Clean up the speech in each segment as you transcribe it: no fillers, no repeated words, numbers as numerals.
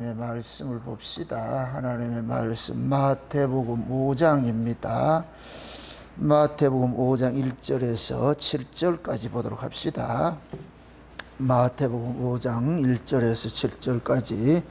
말씀을 봅시다. 하나님의 말씀 마태복음 5장입니다. 마태복음 5장 1절에서 7절까지 보도록 합시다. 마태복음 5장 1절에서 7절까지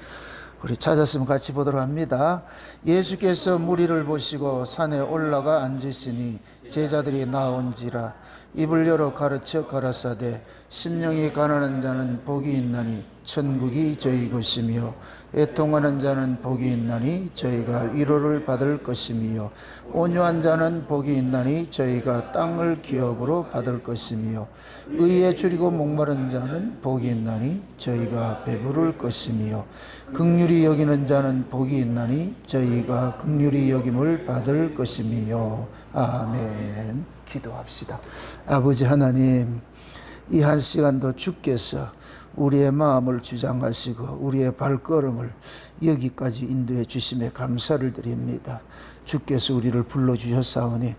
우리 찾았으면 같이 보도록 합니다. 예수께서 무리를 보시고 산에 올라가 앉으시니 제자들이 나온지라 입을 열어 가르쳐 가라사대 심령이 가난한 자는 복이 있나니 천국이 저희 것이며 애통하는 자는 복이 있나니 저희가 위로를 받을 것이며 온유한 자는 복이 있나니 저희가 땅을 기업으로 받을 것이며 의에 줄이고 목마른 자는 복이 있나니 저희가 배부를 것이며 긍휼히 여기는 자는 복이 있나니 저희가 긍휼히 여김을 받을 것이며. 아멘. 기도합시다. 아버지 하나님, 이 한 시간도 주께서 우리의 마음을 주장하시고 우리의 발걸음을 여기까지 인도해 주심에 감사를 드립니다. 주께서 우리를 불러주셨사오니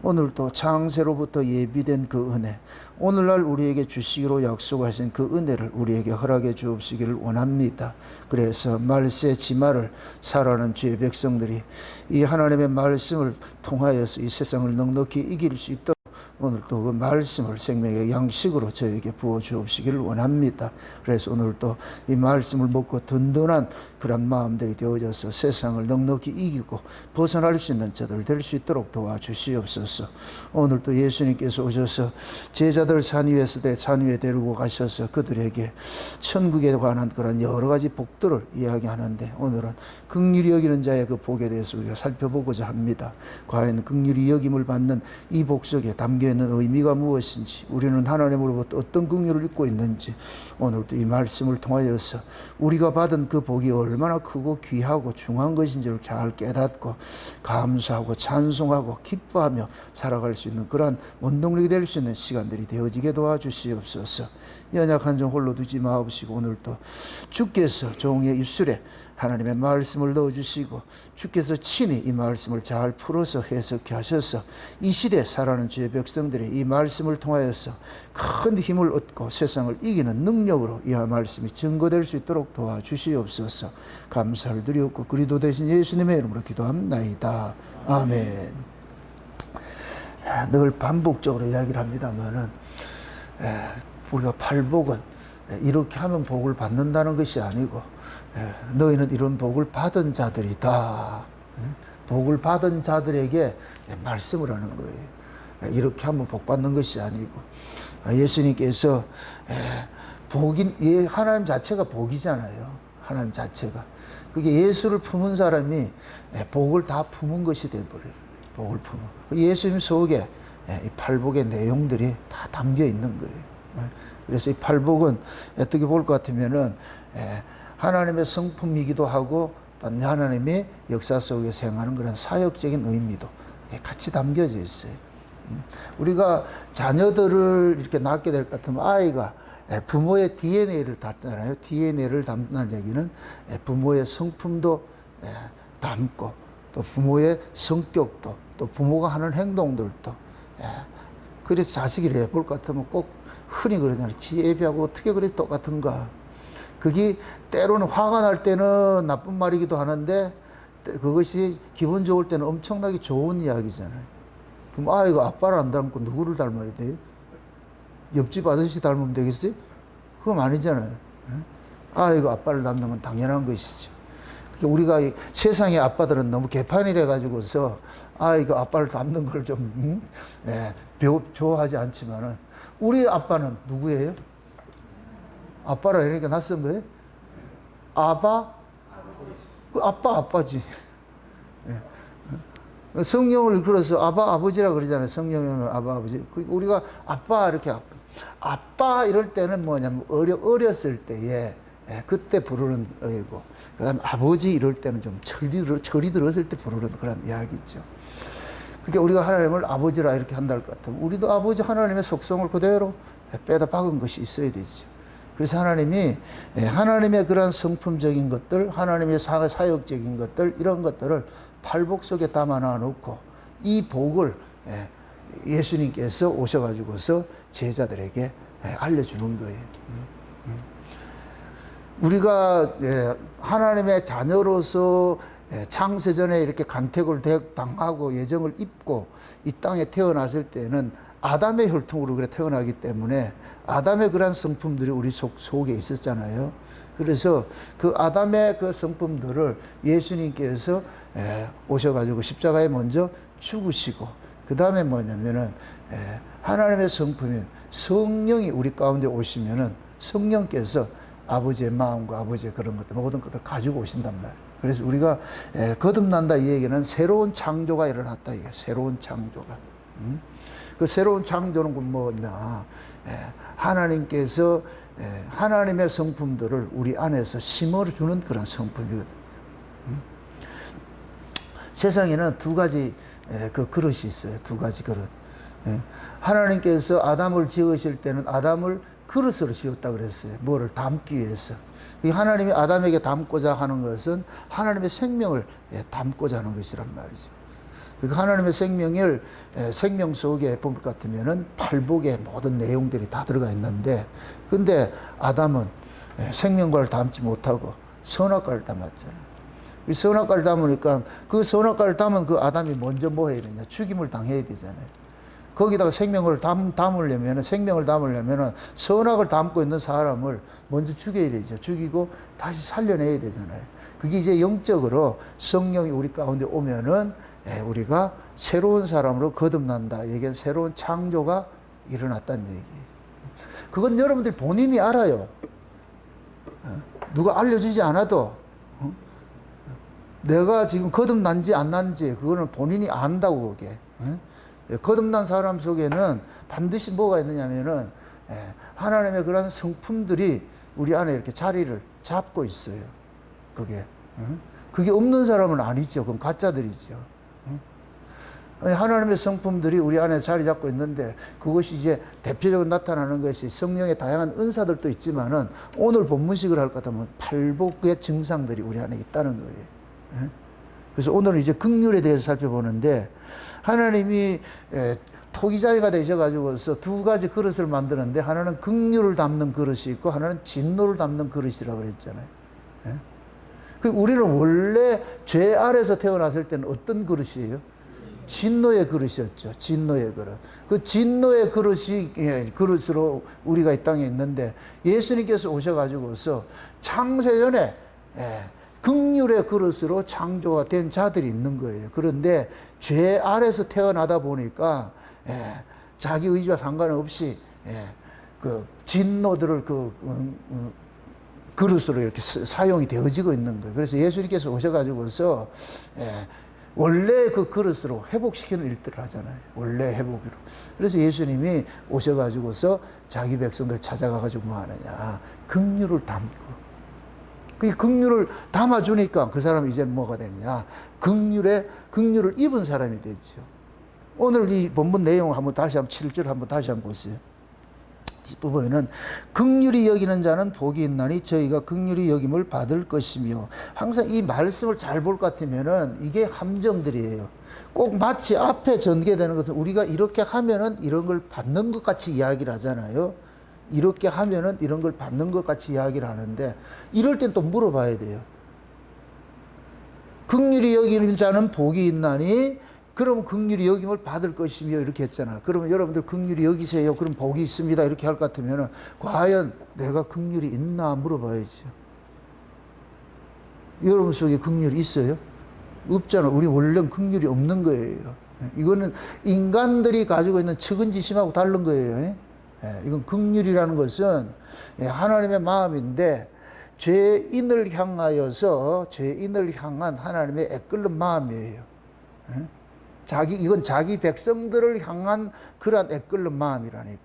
오늘도 창세로부터 예비된 그 은혜, 오늘날 우리에게 주시기로 약속하신 그 은혜를 우리에게 허락해 주옵시기를 원합니다. 그래서 말세 지마를 살아가는 주의 백성들이 이 하나님의 말씀을 통하여서 이 세상을 넉넉히 이길 수 있도록 오늘도 그 말씀을 생명의 양식으로 저에게 부어 주옵시기를 원합니다. 그래서 오늘도 이 말씀을 먹고 든든한 그런 마음들이 되어져서 세상을 넉넉히 이기고 벗어날 수 있는 자들 될 수 있도록 도와주시옵소서. 오늘도 예수님께서 오셔서 제자들 산 위에 데리고 가셔서 그들에게 천국에 관한 그런 여러 가지 복들을 이야기하는데, 오늘은 긍휼히 여기는 자의 그 복에 대해서 우리가 살펴보고자 합니다. 과연 긍휼히 여김을 받는 이 복 속에 담겨 있는 의미가 무엇인지, 우리는 하나님으로부터 어떤 긍휼을 입고 있는지 오늘도 이 말씀을 통하여서 우리가 받은 그 복이 얼마나 크고 귀하고 중요한 것인지를 잘 깨닫고 감사하고 찬송하고 기뻐하며 살아갈 수 있는 그러한 원동력이 될 수 있는 시간들이 되어지게 도와주시옵소서. 연약한 종 홀로 두지 마옵시고 오늘도 주께서 종의 입술에 하나님의 말씀을 넣어주시고 주께서 친히 이 말씀을 잘 풀어서 해석해 하셔서 이 시대에 살아가는 주의 백성들이 이 말씀을 통하여서 큰 힘을 얻고 세상을 이기는 능력으로 이 말씀이 증거될 수 있도록 도와주시옵소서. 감사를 드리옵고 그리스도 되신 예수님의 이름으로 기도합나이다. 아멘. 늘 반복적으로 이야기를 합니다만은 우리가 팔복은 이렇게 하면 복을 받는다는 것이 아니고 너희는 이런 복을 받은 자들이다. 복을 받은 자들에게 말씀을 하는 거예요. 이렇게 하면 복 받는 것이 아니고, 예수님께서 복인, 하나님 자체가 복이잖아요. 하나님 자체가. 그게 예수를 품은 사람이 복을 다 품은 것이 되어버려요. 복을 품은. 예수님 속에 이 팔복의 내용들이 다 담겨 있는 거예요. 그래서 이 팔복은 어떻게 볼 것 같으면은 하나님의 성품이기도 하고 또 하나님의 역사 속에서 행하는 그런 사역적인 의미도 같이 담겨져 있어요. 우리가 자녀들을 이렇게 낳게 될 것 같으면 아이가 부모의 DNA를 담잖아요. DNA를 담는 얘기는 부모의 성품도 담고 또 부모의 성격도 또 부모가 하는 행동들도. 그래서 자식이 볼 것 같으면 꼭 흔히 그러잖아요. 지 애비하고 어떻게 그래 똑같은가. 그게 때로는 화가 날 때는 나쁜 말이기도 하는데 그것이 기분 좋을 때는 엄청나게 좋은 이야기잖아요. 그럼 아이가 아빠를 안 닮고 누구를 닮아야 돼요? 옆집 아저씨 닮으면 되겠어요? 그건 아니잖아요. 아이가 아빠를 닮는 건 당연한 것이죠. 우리가 세상의 아빠들은 너무 개판이래 가지고서 아이가 아빠를 닮는 걸 좀 좋아하지 않지만은, 우리 아빠는 누구예요? 아빠라 이러니까 낯선 거예요? 아빠? 아빠지. 성령을 그래서 아버지라 그러잖아요. 성령은 아버지. 우리가 아빠 이렇게 아빠 이럴 때는 뭐냐면 어렸을 때에 그때 부르는 어이고, 그다음 아버지 이럴 때는 좀 철이 들었을 때 부르는 그런 이야기죠. 그러니까 우리가 하나님을 아버지라 이렇게 한다 할 것 같으면 우리도 아버지 하나님의 속성을 그대로 빼다 박은 것이 있어야 되죠. 그래서 하나님이 하나님의 그런 성품적인 것들, 하나님의 사역적인 것들, 이런 것들을 팔복 속에 담아놔 놓고 이 복을 예수님께서 오셔가지고서 제자들에게 알려주는 거예요. 우리가 하나님의 자녀로서 창세전에 이렇게 간택을 당하고 예정을 입고 이 땅에 태어났을 때는 아담의 혈통으로 그래 태어나기 때문에 아담의 그러한 성품들이 우리 속에 있었잖아요. 그래서 그 아담의 그 성품들을 예수님께서 오셔가지고 십자가에 먼저 죽으시고 그 다음에 뭐냐면은 하나님의 성품인 성령이 우리 가운데 오시면은 성령께서 아버지의 마음과 아버지의 그런 것들 모든 것들을 가지고 오신단 말이에요. 그래서 우리가 거듭난다 이 얘기는 새로운 창조가 일어났다 이게 새로운 창조가. 그 새로운 창조는 뭐냐? 하나님께서 하나님의 성품들을 우리 안에서 심어주는 그런 성품이거든요. 세상에는 두 가지 그 그릇이 있어요. 두 가지 그릇. 하나님께서 아담을 지으실 때는 아담을 그릇으로 지었다 그랬어요. 뭐를 담기 위해서. 하나님이 아담에게 담고자 하는 것은 하나님의 생명을 담고자 하는 것이란 말이죠. 하나님의 생명을 생명 속에 볼 것 같으면은 팔복의 모든 내용들이 다 들어가 있는데, 근데 아담은 생명과를 담지 못하고 선악과를 담았잖아요. 이 선악과를 담으니까 그 선악과를 담은 그 아담이 먼저 뭐 해야 되냐? 죽임을 당해야 되잖아요. 거기다가 생명을 담으려면 선악을 담고 있는 사람을 먼저 죽여야 되죠. 죽이고 다시 살려내야 되잖아요. 그게 이제 영적으로 성령이 우리 가운데 오면은 우리가 새로운 사람으로 거듭난다. 이게 새로운 창조가 일어났다는 얘기예요. 그건 여러분들 본인이 알아요. 누가 알려주지 않아도 내가 지금 거듭난지 안 난지 그거는 본인이 안다고 그게. 거듭난 사람 속에는 반드시 뭐가 있느냐면은 하나님의 그런 성품들이 우리 안에 이렇게 자리를 잡고 있어요. 그게 없는 사람은 아니죠. 그럼 가짜들이죠. 하나님의 성품들이 우리 안에 자리 잡고 있는데 그것이 이제 대표적으로 나타나는 것이 성령의 다양한 은사들도 있지만은 오늘 본문식을 할 것 같으면 팔복의 증상들이 우리 안에 있다는 거예요. 그래서 오늘은 이제 긍휼에 대해서 살펴보는데 하나님이 토기자리가 되셔가지고서 두 가지 그릇을 만드는데 하나는 긍휼을 담는 그릇이 있고 하나는 진노를 담는 그릇이라고 그랬잖아요. 우리는 원래 죄 아래서 태어났을 때는 어떤 그릇이에요? 진노의 그릇이었죠. 진노의 그릇. 그 진노의 그릇으로 우리가 이 땅에 있는데 예수님께서 오셔가지고서 창세전에 긍휼의 그릇으로 창조가 된 자들이 있는 거예요. 그런데 죄 아래서 태어나다 보니까 자기 의지와 상관없이 그 진노들을 그릇으로 이렇게 사용이 되어지고 있는 거예요. 그래서 예수님께서 오셔가지고서 원래 그 그릇으로 회복시키는 일들을 하잖아요. 원래 회복으로. 그래서 예수님이 오셔가지고서 자기 백성들 찾아가가지고 뭐 하느냐. 긍휼을 담고. 그 긍휼을 담아주니까 그 사람이 이제 뭐가 되느냐. 긍휼을 입은 사람이 되죠. 오늘 이 본문 내용을 한번 7절 한번 다시 한번 보세요. 뒷부분에는 긍휼히 여기는 자는 복이 있나니 저희가 긍휼히 여김을 받을 것이며, 항상 이 말씀을 잘 볼 것 같으면은 이게 함정들이에요. 꼭 마치 앞에 전개되는 것은 우리가 이렇게 하면은 이런 걸 받는 것 같이 이야기를 하잖아요. 이렇게 하면은 이런 걸 받는 것 같이 이야기를 하는데 이럴 땐 또 물어봐야 돼요. 긍휼히 여기는 자는 복이 있나니 그럼 긍휼히 여김을 받을 것이며 이렇게 했잖아. 그러면 여러분들 긍휼히 여기세요. 그럼 복이 있습니다. 이렇게 할 것 같으면 과연 내가 긍휼이 있나 물어봐야죠. 여러분 속에 긍휼이 있어요? 없잖아. 우리 원래는 긍휼이 없는 거예요. 이거는 인간들이 가지고 있는 측은지심하고 다른 거예요. 이건 긍휼이라는 것은 하나님의 마음인데 죄인을 향하여서 죄인을 향한 하나님의 애끓는 마음이에요. 이건 자기 백성들을 향한 그러한 애끓는 마음이라니까.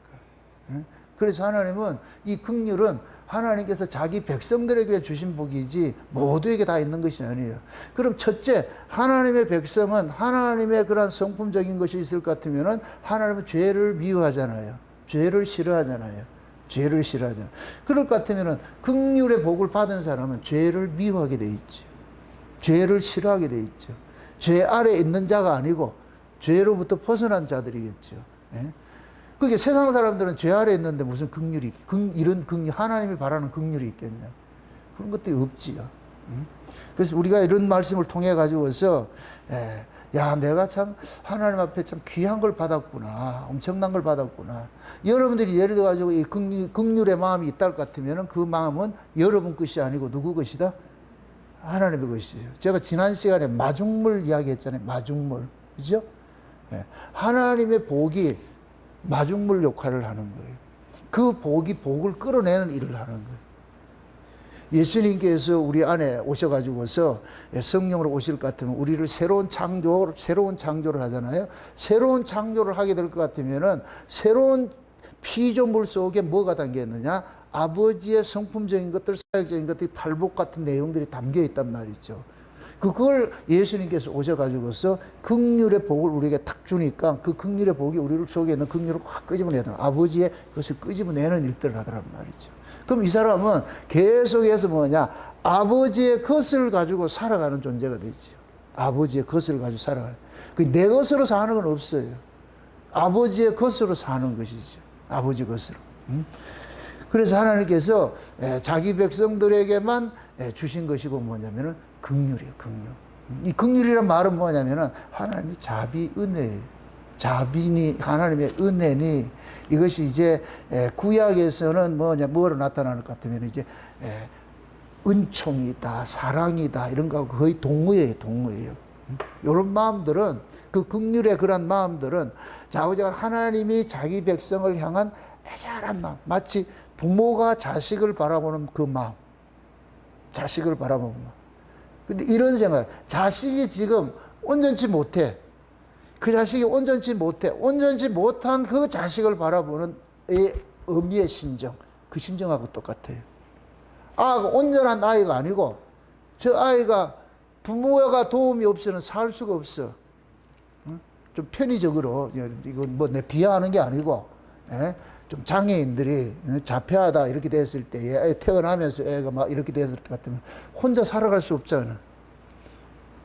그래서 하나님은 이 긍휼은 하나님께서 자기 백성들에게 주신 복이지 모두에게 다 있는 것이 아니에요. 그럼 첫째, 하나님의 백성은 하나님의 그러한 성품적인 것이 있을 것 같으면은 하나님은 죄를 미워하잖아요. 죄를 싫어하잖아요. 죄를 싫어하잖아요. 그럴 것 같으면은 긍휼의 복을 받은 사람은 죄를 미워하게 돼 있죠. 죄를 싫어하게 돼 있죠. 죄 아래 있는 자가 아니고 죄로부터 벗어난 자들이겠죠. 그게 세상 사람들은 죄 아래 있는데 무슨 긍휼이, 이런 긍휼, 하나님이 바라는 긍휼이 있겠냐. 그런 것들이 없지요. 그래서 우리가 이런 말씀을 통해 가지고서 야, 내가 참 하나님 앞에 참 귀한 걸 받았구나, 엄청난 걸 받았구나. 여러분들이 예를 들어 가지고 이 긍휼의 마음이 있다 같으면은 그 마음은 여러분 것이 아니고 누구 것이다? 하나님의 것이에요. 제가 지난 시간에 마중물 이야기했잖아요. 마중물, 그죠? 하나님의 복이 마중물 역할을 하는 거예요. 그 복이 복을 끌어내는 일을 하는 거예요. 예수님께서 우리 안에 오셔가지고서 성령으로 오실 것 같으면 우리를 새로운 창조를 하잖아요. 새로운 창조를 하게 될 것 같으면은 새로운 피조물 속에 뭐가 담겨 있느냐? 아버지의 성품적인 것들, 사역적인 것들이 팔복 같은 내용들이 담겨 있단 말이죠. 그걸 예수님께서 오셔가지고서 긍휼의 복을 우리에게 탁 주니까 그 긍휼의 복이 우리 속에 있는 긍휼을 확 끄집어내는, 아버지의 것을 끄집어내는 일들을 하더란 말이죠. 그럼 이 사람은 계속해서 뭐냐? 아버지의 것을 가지고 살아가는 존재가 되죠. 아버지의 것을 가지고 살아가는. 내 것으로 사는 건 없어요. 아버지의 것으로 사는 것이죠. 아버지 것으로. 그래서 하나님께서 자기 백성들에게만 주신 것이고 뭐냐면은 긍휼이에요, 긍휼. 이 긍휼이란 말은 뭐냐면은 하나님의 자비, 은혜예요. 자비니, 하나님의 은혜니, 이것이 이제 구약에서는 뭐로 나타나는 것 같으면 이제 은총이다, 사랑이다, 이런 거하고 거의 동의예요, 동의예요. 이런 마음들은, 그 긍휼의 그런 마음들은 자우지간 하나님이 자기 백성을 향한 애절한 마음, 마치 부모가 자식을 바라보는 그 마음, 자식을 바라보는 마음. 근데 이런 생각, 자식이 지금 온전치 못해. 그 자식이 온전치 못한 그 자식을 바라보는 어미의 심정, 그 심정하고 똑같아요. 온전한 아이가 아니고, 저 아이가 부모가 도움이 없이는 살 수가 없어. 좀 편의적으로, 이건 뭐 내 비하하는 게 아니고, 좀 장애인들이 자폐하다 이렇게 됐을 때, 태어나면서 애가 막 이렇게 됐을 것 같으면 혼자 살아갈 수 없잖아.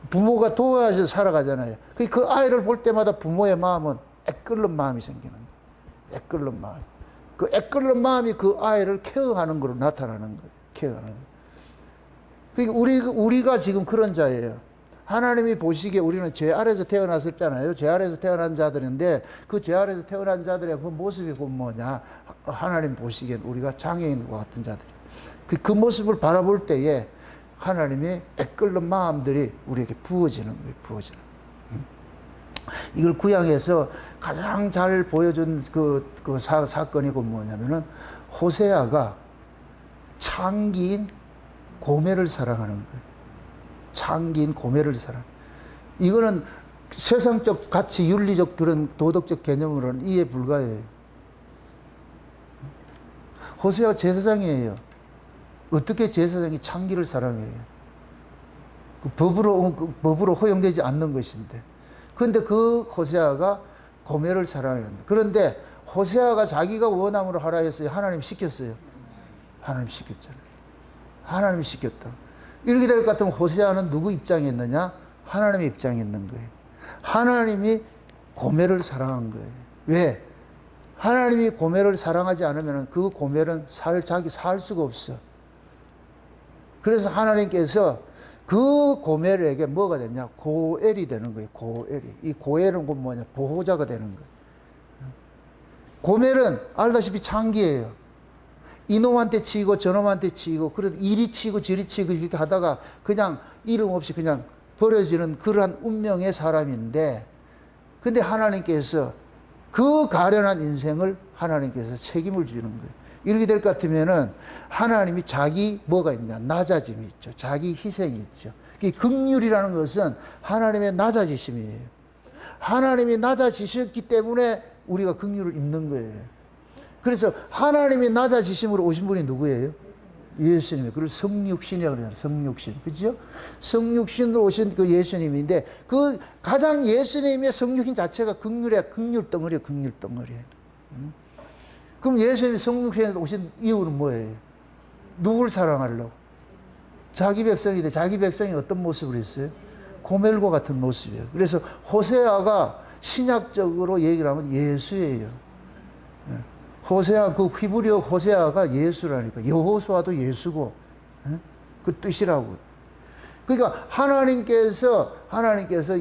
부모가 도와서 살아가잖아요. 그 아이를 볼 때마다 부모의 마음은 애끓는 마음이 생기는 거예요. 애끓는 마음. 그 애끓는 마음이 그 아이를 케어하는 걸로 나타나는 거예요. 케어하는 거예요. 그러니까 우리가 지금 그런 자예요. 하나님이 보시기에 우리는 죄 아래에서 태어났었잖아요. 죄 아래에서 태어난 자들인데 그 죄 아래에서 태어난 자들의 그 모습이 뭐냐? 하나님 보시기엔 우리가 장애인과 같은 자들이에요. 그 모습을 바라볼 때에 하나님의 애끓는 마음들이 우리에게 부어지는 거예요. 부어지는. 이걸 구약에서 가장 잘 보여준 사건이고 뭐냐면은 호세아가 창기인 고멜을 사랑하는 거예요. 창기인 고멜을 사랑. 이거는 세상적 가치, 윤리적 그런 도덕적 개념으로는 이해 불가해요. 호세아 제사장이에요. 어떻게 제사장이 창기를 사랑해요? 법으로 허용되지 않는 것인데. 그런데 그 호세아가 고멜을 사랑합니다. 그런데 호세아가 자기가 원함으로 하라 했어요? 하나님 시켰어요? 하나님 시켰잖아요. 하나님이 시켰다. 이렇게 될 것 같으면 호세아는 누구 입장에 있느냐? 하나님의 입장에 있는 거예요. 하나님이 고멜을 사랑한 거예요. 왜? 하나님이 고멜을 사랑하지 않으면 그 고멜은 살 수가 없어. 그래서 하나님께서 그 고멜에게 뭐가 되냐? 고엘이 되는 거예요. 고엘이. 이 고엘은 뭐냐? 보호자가 되는 거예요. 고멜은 알다시피 창기예요. 이놈한테 치이고 저놈한테 치이고, 그래도 이리 치고 저리 치고 이렇게 하다가 그냥 이름 없이 그냥 버려지는 그러한 운명의 사람인데, 근데 하나님께서 그 가련한 인생을 하나님께서 책임을 주는 거예요. 이렇게 될 것 같으면은 하나님이 자기 뭐가 있냐? 낮아짐이 있죠. 자기 희생이 있죠. 이 긍휼이라는 것은 하나님의 낮아지심이에요. 하나님이 낮아지셨기 때문에 우리가 긍휼을 입는 거예요. 그래서 하나님이 낮아지심으로 오신 분이 누구예요? 예수님이에요. 그걸 성육신이라고 그러잖아요. 성육신. 그죠? 성육신으로 오신 그 예수님인데, 그 가장 예수님의 성육신 자체가 긍휼의 긍휼 덩어리예요. 긍휼 덩어리예요. 그럼 예수님이 성육신에 오신 이유는 뭐예요? 누구를 사랑하려고? 자기 백성인데, 자기 백성이 어떤 모습을 했어요? 고멜과 같은 모습이에요. 그래서 호세아가 신약적으로 얘기를 하면 예수예요. 호세아, 그 히브리어 호세아가 예수라니까. 여호수아도 예수고, 그 뜻이라고. 그러니까 하나님께서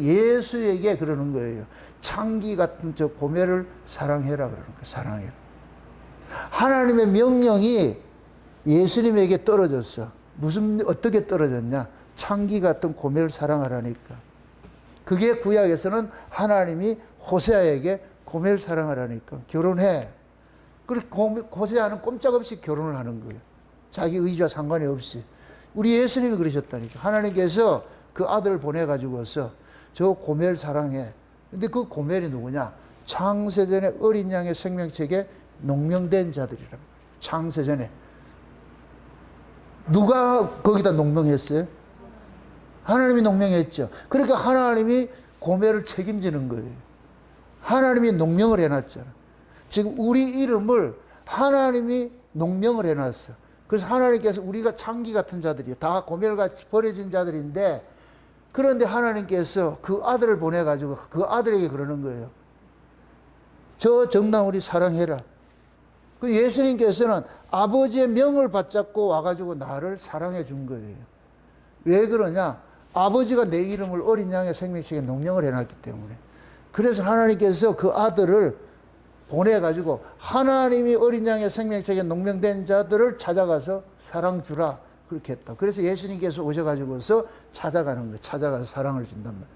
예수에게 그러는 거예요. 창기 같은 저 고멜을 사랑해라 그러는 거예요. 사랑해라. 하나님의 명령이 예수님에게 떨어졌어. 어떻게 떨어졌냐? 창기 같은 고멜을 사랑하라니까. 그게 구약에서는 하나님이 호세아에게 고멜 사랑하라니까. 결혼해. 그리고 호세아는 꼼짝없이 결혼을 하는 거예요. 자기 의지와 상관이 없이. 우리 예수님이 그러셨다니까. 하나님께서 그 아들을 보내가지고서 저 고멜 사랑해. 근데 그 고멜이 누구냐? 창세전에 어린 양의 생명책에 농명된 자들이랍니다. 창세전에. 누가 거기다 농명했어요? 하나님이 농명했죠. 그러니까 하나님이 고멜을 책임지는 거예요. 하나님이 농명을 해놨잖아. 지금 우리 이름을 하나님이 농명을 해놨어. 그래서 하나님께서 우리가 창기 같은 자들이 다 고멜같이 버려진 자들인데, 그런데 하나님께서 그 아들을 보내가지고 그 아들에게 그러는 거예요. 저 정나무리 사랑해라. 그 예수님께서는 아버지의 명을 받잡고 와가지고 나를 사랑해 준 거예요. 왜 그러냐? 아버지가 내 이름을 어린 양의 생명책에 농명을 해놨기 때문에. 그래서 하나님께서 그 아들을 보내가지고 하나님이 어린 양의 생명책에 농명된 자들을 찾아가서 사랑 주라. 그렇게 했다. 그래서 예수님께서 오셔가지고서 찾아가는 거예요. 찾아가서 사랑을 준단 말이에요.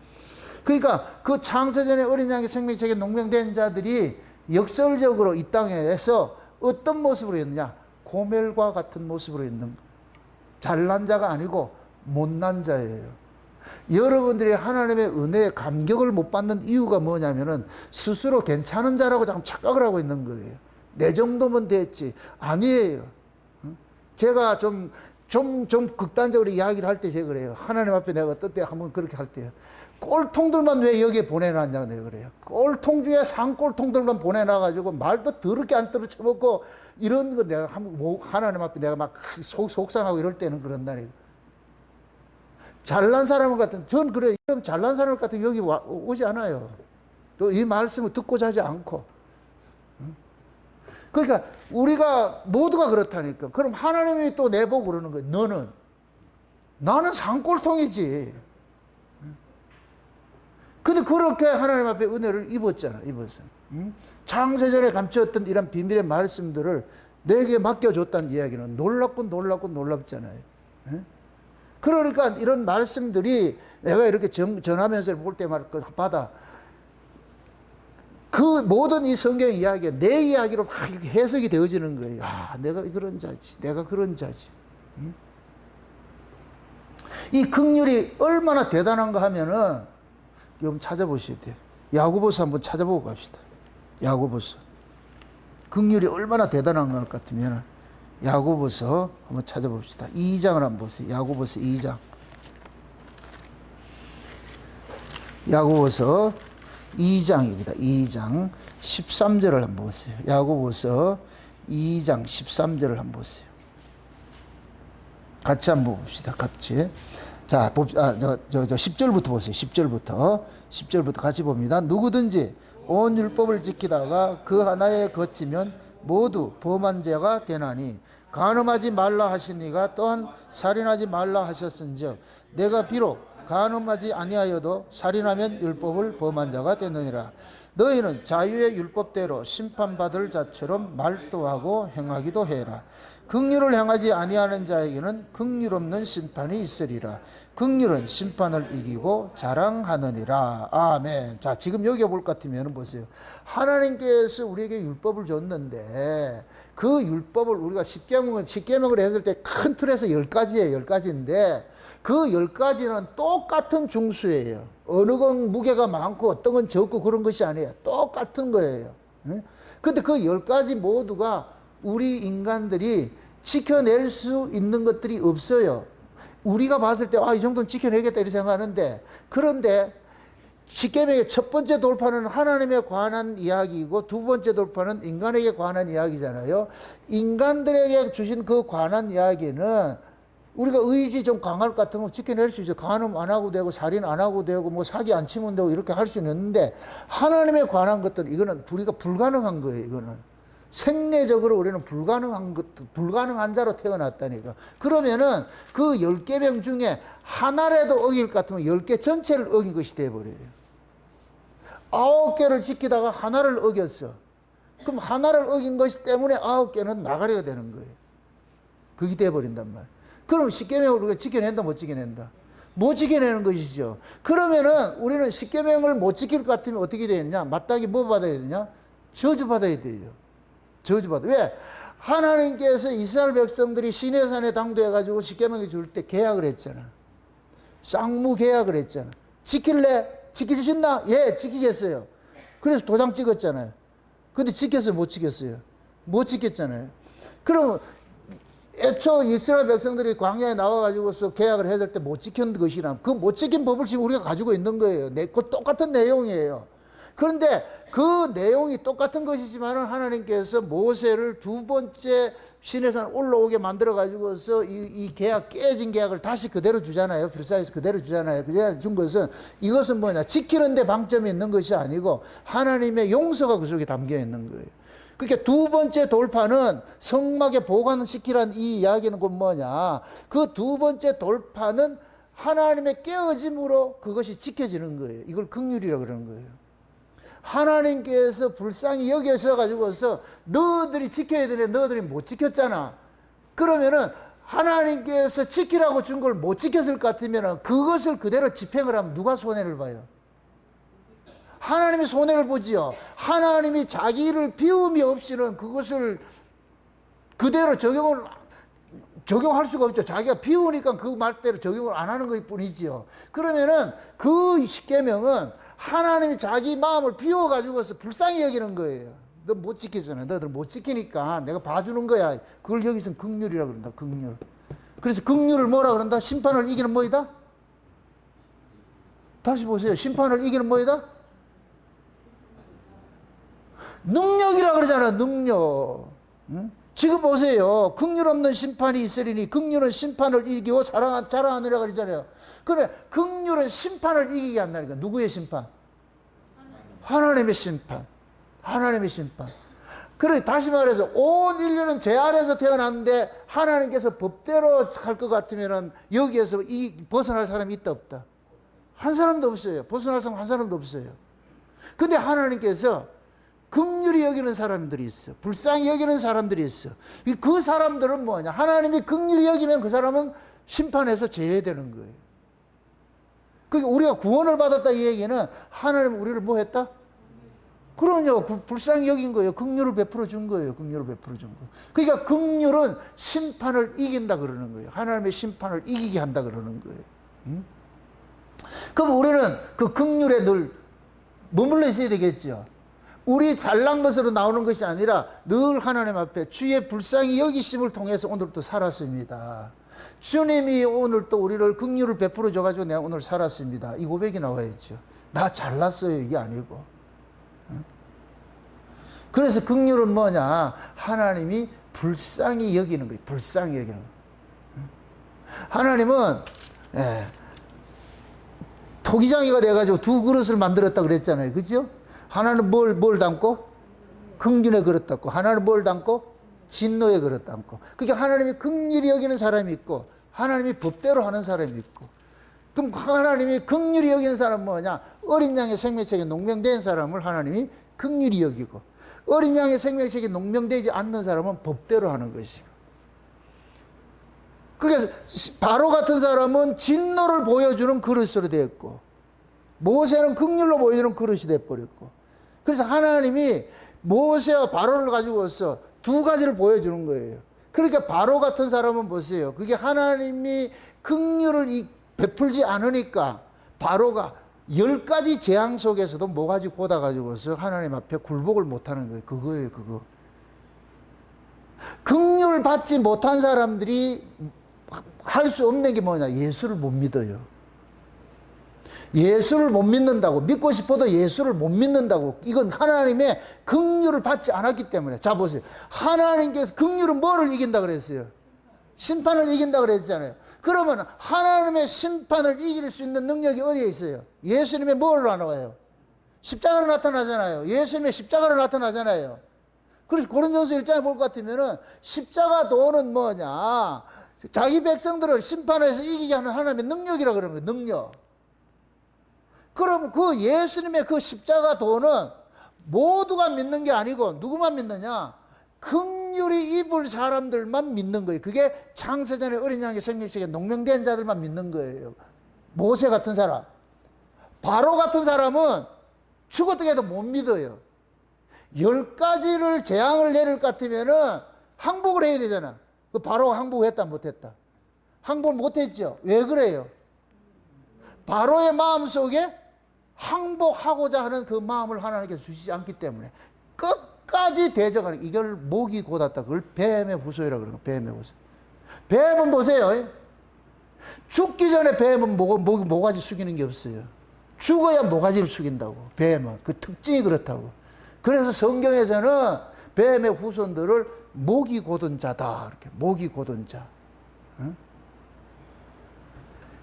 그러니까 그 창세전에 어린 양의 생명책에 농명된 자들이 역설적으로 이 땅에서 어떤 모습으로 있느냐? 고멜과 같은 모습으로 있는 거예요. 잘난 자가 아니고 못난 자예요. 여러분들이 하나님의 은혜에 감격을 못 받는 이유가 뭐냐면은 스스로 괜찮은 자라고 자꾸 착각을 하고 있는 거예요. 내 정도면 됐지. 아니에요. 제가 좀 극단적으로 이야기를 할 때 제가 그래요. 하나님 앞에 내가 어떨 때 한번 그렇게 할 때요. 꼴통들만 왜 여기에 보내놨냐고 내가 그래요. 꼴통 중에 산꼴통들만 보내놔가지고 말도 더럽게 안 떨어쳐먹고 이런 거 내가 하나님 앞에 내가 막 속상하고 이럴 때는 그런다니까. 잘난 사람 같은, 전 그래요. 잘난 사람 같은 여기 오지 않아요. 또 이 말씀을 듣고자 하지 않고. 그러니까 우리가 모두가 그렇다니까. 그럼 하나님이 또 내보고 그러는 거예요. 나는 산꼴통이지. 근데 그렇게 하나님 앞에 은혜를 입었잖아. 창세전에 감추었던 이런 비밀의 말씀들을 내게 맡겨줬다는 이야기는 놀랍잖아요. 그러니까 이런 말씀들이 내가 이렇게 전하면서 볼 때마다 그 모든 이 성경 이야기가 내 이야기로 막 이렇게 해석이 되어지는 거예요. 아, 내가 그런 자지. 내가 그런 자지. 이 긍휼이 얼마나 대단한가 하면은 여러분 찾아보셔야 돼요. 야고보서 한번 찾아보고 갑시다. 야고보서. 긍휼이 얼마나 대단한 것 같으면 야고보서 한번 찾아봅시다. 2장을 한번 보세요. 야고보서 2장. 야고보서 2장입니다. 2장 13절을 한번 보세요. 야고보서 2장 13절을 한번 보세요. 같이 한번 봅시다. 같이. 자, 10절부터 보세요. 10절부터 같이 봅니다. 누구든지 온 율법을 지키다가 그 하나에 거치면 모두 범한 자가 되나니 간음하지 말라 하시니가 또한 살인하지 말라 하셨은즉 내가 비록 간음하지 아니하여도 살인하면 율법을 범한 자가 되느니라. 너희는 자유의 율법대로 심판받을 자처럼 말도 하고 행하기도 해라. 긍휼을 행하지 아니하는 자에게는 긍휼 없는 심판이 있으리라. 긍휼은 심판을 이기고 자랑하느니라. 아멘. 자, 지금 여기 볼 것 같으면 보세요. 하나님께서 우리에게 율법을 줬는데 그 율법을 우리가 십계명을 했을 때 큰 틀에서 10가지예요. 10가지인데 그 10가지는 똑같은 중수예요. 어느 건 무게가 많고 어떤 건 적고 그런 것이 아니에요. 똑같은 거예요. 근데 그 10가지 모두가 우리 인간들이 지켜낼 수 있는 것들이 없어요. 우리가 봤을 때 이 정도는 지켜내겠다 이렇게 생각하는데, 그런데 십계명의 첫 번째 돌파는 하나님에 관한 이야기이고 두 번째 돌파는 인간에게 관한 이야기잖아요. 인간들에게 주신 그 관한 이야기는 우리가 의지 좀 강할 것 같으면 지켜낼 수 있어요. 간음 안 하고 되고 살인 안 하고 되고 뭐 사기 안 치면 되고 이렇게 할 수는 있는데, 하나님에 관한 것들은 이거는 우리가 불가능한 거예요. 이거는 생리적으로 우리는 불가능한 자로 태어났다니까. 그러면은 그 10계명 중에 하나라도 어길 것 같으면 10개 전체를 어긴 것이 돼버려요. 9개를 지키다가 하나를 어겼어. 그럼 하나를 어긴 것이 때문에 9개는 나가려야 되는 거예요. 그게 돼버린단 말이에요. 그럼 10계명을 우리가 지켜낸다, 못 지켜낸다? 못 지켜내는 것이죠. 그러면은 우리는 10계명을 못 지킬 것 같으면 어떻게 되느냐? 마땅히 뭐 받아야 되냐? 저주받아야 돼요. 저주받아. 왜? 하나님께서 이스라엘 백성들이 시내산에 당도해가지고 10계명을 줄 때 계약을 했잖아. 쌍무 계약을 했잖아. 지킬래? 지킬 수 있나? 예, 지키겠어요. 그래서 도장 찍었잖아요. 근데 지켰어요? 못 지켰어요? 못 지켰잖아요. 그럼 애초 이스라엘 백성들이 광야에 나와가지고서 계약을 해야 될 때 못 지킨 것이란 그 못 지킨 법을 지금 우리가 가지고 있는 거예요. 그 똑같은 내용이에요. 그런데 그 내용이 똑같은 것이지만 하나님께서 모세를 두 번째 시내산 올라오게 만들어 가지고서 이 계약, 깨진 계약을 다시 그대로 주잖아요. 필사에서 그대로 주잖아요. 그대로 준 것은 이것은 뭐냐? 지키는데 방점이 있는 것이 아니고 하나님의 용서가 그 속에 담겨 있는 거예요. 그러니까 두 번째 돌파는 성막에 보관시키란 이 이야기는 곧 뭐냐? 그 두 번째 돌파는 하나님의 깨어짐으로 그것이 지켜지는 거예요. 이걸 긍휼이라고 그러는 거예요. 하나님께서 불쌍히 여겨서 가지고서 너희들이 지켜야 되는데 너희들이 못 지켰잖아. 그러면은 하나님께서 지키라고 준 걸 못 지켰을 것 같으면은 그것을 그대로 집행을 하면 누가 손해를 봐요? 하나님이 손해를 보지요. 하나님이 자기를 비움이 없이는 그것을 그대로 적용할 수가 없죠. 자기가 비우니까 그 말대로 적용을 안 하는 것 뿐이지요. 그러면은 그 십계명은 하나님이 자기 마음을 비워가지고서 불쌍히 여기는 거예요. 너 못 지키잖아. 너희들 못 지키니까 내가 봐주는 거야. 그걸 여기서 긍휼이라고 그런다. 긍휼. 그래서 긍휼을 뭐라 그런다? 심판을 이기는 뭐이다? 다시 보세요. 심판을 이기는 뭐이다? 능력이라 그러잖아. 능력. 응? 지금 보세요. 긍휼 없는 심판이 있으리니 긍휼은 심판을 이기고 자랑하느라 그러잖아요. 그래, 긍휼은 심판을 이기게 한다니까. 누구의 심판? 하나님의 심판. 하나님의 심판. 그래, 다시 말해서 온 인류는 죄 아래에서 태어났는데 하나님께서 법대로 할 것 같으면은 여기에서 벗어날 사람이 있다 없다? 한 사람도 없어요. 벗어날 사람 한 사람도 없어요. 근데 하나님께서 긍휼히 여기는 사람들이 있어. 불쌍히 여기는 사람들이 있어. 그 사람들은 뭐냐? 하나님이 긍휼히 여기면 그 사람은 심판에서 제외되는 거예요. 그러니까 우리가 구원을 받았다 이 얘기는 하나님 우리를 뭐 했다? 그러냐, 불쌍히 여긴 거예요. 긍휼을 베풀어 준 거예요. 긍휼을 베풀어 준 거예요. 그러니까 긍휼은 심판을 이긴다 그러는 거예요. 하나님의 심판을 이기게 한다 그러는 거예요. 응? 그럼 우리는 그 긍휼에 늘 머물러 있어야 되겠죠. 우리 잘난 것으로 나오는 것이 아니라 늘 하나님 앞에 주의 불쌍히 여기심을 통해서 오늘도 살았습니다. 주님이 오늘 또 우리를 긍휼을 베풀어 줘가지고 내가 오늘 살았습니다. 이 고백이 나와야죠. 나 잘났어요 이게 아니고. 그래서 긍휼은 뭐냐? 하나님이 불쌍히 여기는 거예요. 불쌍히 여기는 거예요. 하나님은 토기장이가 돼가지고 두 그릇을 만들었다 그랬잖아요. 그죠? 하나는 뭘 담고? 긍휼의 그릇 담고. 하나는 뭘 담고? 진노의 그릇 담고. 그러니까 하나님이 긍휼히 여기는 사람이 있고 하나님이 법대로 하는 사람이 있고. 그럼 하나님이 긍휼히 여기는 사람은 뭐냐? 어린 양의 생명책에 농명된 사람을 하나님이 긍휼히 여기고 어린 양의 생명책에 농명되지 않는 사람은 법대로 하는 것이고. 그래서 바로 같은 사람은 진노를 보여주는 그릇으로 되었고 모세는 긍휼로 보여주는 그릇이 되어버렸고. 그래서 하나님이 모세와 바로를 가지고서 두 가지를 보여주는 거예요. 그러니까 바로 같은 사람은 보세요. 그게 하나님이 긍휼을 베풀지 않으니까 바로가 10가지 재앙 속에서도 모가지 꽂아가지고서 하나님 앞에 굴복을 못하는 거예요. 그거예요, 그거. 긍휼을 받지 못한 사람들이 할 수 없는 게 뭐냐? 예수를 못 믿어요. 예수를 못 믿는다고, 믿고 싶어도 예수를 못 믿는다고. 이건 하나님의 긍휼을 받지 않았기 때문에. 자 보세요. 하나님께서 긍휼은 뭐를 이긴다 그랬어요? 심판을 이긴다 그랬잖아요. 그러면 하나님의 심판을 이길 수 있는 능력이 어디에 있어요? 예수님의 뭐로 나와요? 십자가로 나타나잖아요. 예수님의 십자가로 나타나잖아요. 그래서 고린도전서 1장에 볼 것 같으면은 십자가 도는 뭐냐? 자기 백성들을 심판해서 이기게 하는 하나님의 능력이라 그러는 거예요. 능력. 그럼 그 예수님의 그 십자가 도는 모두가 믿는 게 아니고 누구만 믿느냐? 긍휼히 입을 사람들만 믿는 거예요. 그게 창세전에 어린 양의 생명책에 농명된 자들만 믿는 거예요. 모세 같은 사람, 바로 같은 사람은 죽었다고 해도 못 믿어요. 10가지를 재앙을 내릴 것 같으면은 항복을 해야 되잖아. 그 바로가 항복했다 못했다? 항복을 못했죠. 왜 그래요? 바로의 마음속에 항복하고자 하는 그 마음을 하나님께서 주시지 않기 때문에 끝까지 대적하는, 이걸 목이 곧았다. 그걸 뱀의 후소이라고 그러는 거예요. 뱀의 후소. 뱀은 보세요. 죽기 전에 뱀은 모가지 숙이는 게 없어요. 죽어야 모가지를 숙인다고. 뱀은 그 특징이 그렇다고. 그래서 성경에서는 뱀의 후손들을 목이 곧은 자다, 이렇게. 목이 곧은 자. 응?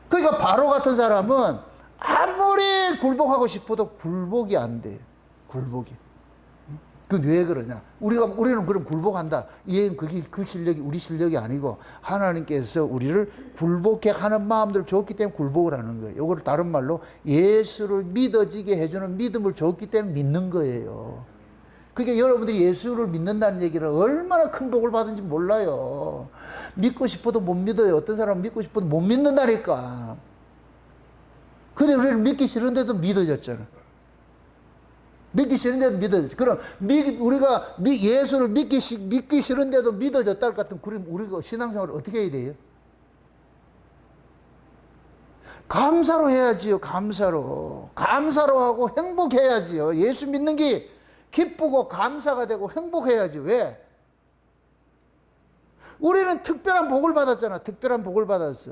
그러니까 바로 같은 사람은 아무리 굴복하고 싶어도 굴복이 안 돼요. 굴복이. 그 왜 그러냐? 우리는 그럼 굴복한다. 얘는 그게 그 실력이 우리 실력이 아니고 하나님께서 우리를 굴복해 하는 마음들을 줬기 때문에 굴복을 하는 거예요. 이걸 다른 말로 예수를 믿어지게 해주는 믿음을 줬기 때문에 믿는 거예요. 그러니까 여러분들이 예수를 믿는다는 얘기는 얼마나 큰 복을 받은지 몰라요. 믿고 싶어도 못 믿어요. 어떤 사람은 믿고 싶어도 못 믿는다니까. 근데 우리는 믿기 싫은데도 믿어졌잖아. 믿기 싫은데도 믿어졌죠. 그럼 우리가 예수를 믿기 싫은데도 믿어졌다 할 것 같으면 그럼 우리가 신앙생활을 어떻게 해야 돼요? 감사로 해야지요. 감사로. 감사로 하고 행복해야지요. 예수 믿는 게 기쁘고 감사가 되고 행복해야지. 왜? 우리는 특별한 복을 받았잖아. 특별한 복을 받았어.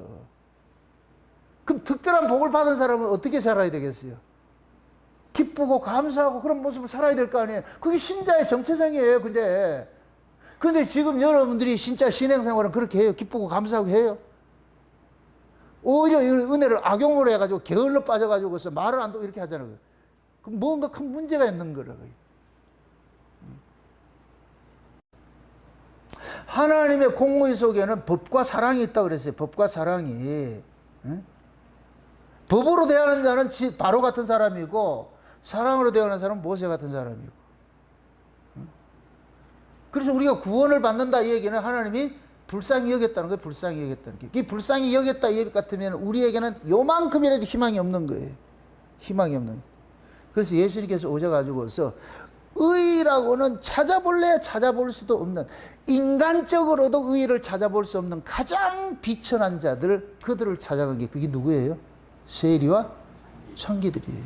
그럼 특별한 복을 받은 사람은 어떻게 살아야 되겠어요? 기쁘고 감사하고 그런 모습을 살아야 될 거 아니에요. 그게 신자의 정체성이에요. 근데 지금 여러분들이 진짜 신앙생활은 그렇게 해요. 기쁘고 감사하고 해요. 오히려 은혜를 악용을 해가지고 게을러 빠져가지고 말을 안 듣고 이렇게 하잖아요. 그럼 뭔가 큰 문제가 있는 거라고요. 하나님의 공의 속에는 법과 사랑이 있다고 그랬어요. 법과 사랑이. 응? 법으로 대하는 자는 바로 같은 사람이고 사랑으로 대하는 사람은 모세 같은 사람이고. 응? 그래서 우리가 구원을 받는다 이 얘기는 하나님이 불쌍히 여겼다는 거예요. 불쌍히 여겼다는 게. 이 불쌍히 여겼다 이 얘기 같으면 우리에게는 요만큼이라도 희망이 없는 거예요. 희망이 없는 거예요. 그래서 예수님께서 오셔가지고서 의라고는 찾아볼 수도 없는, 인간적으로도 의를 찾아볼 수 없는 가장 비천한 자들, 그들을 찾아간 게 그게 누구예요? 세리와 창기들이에요.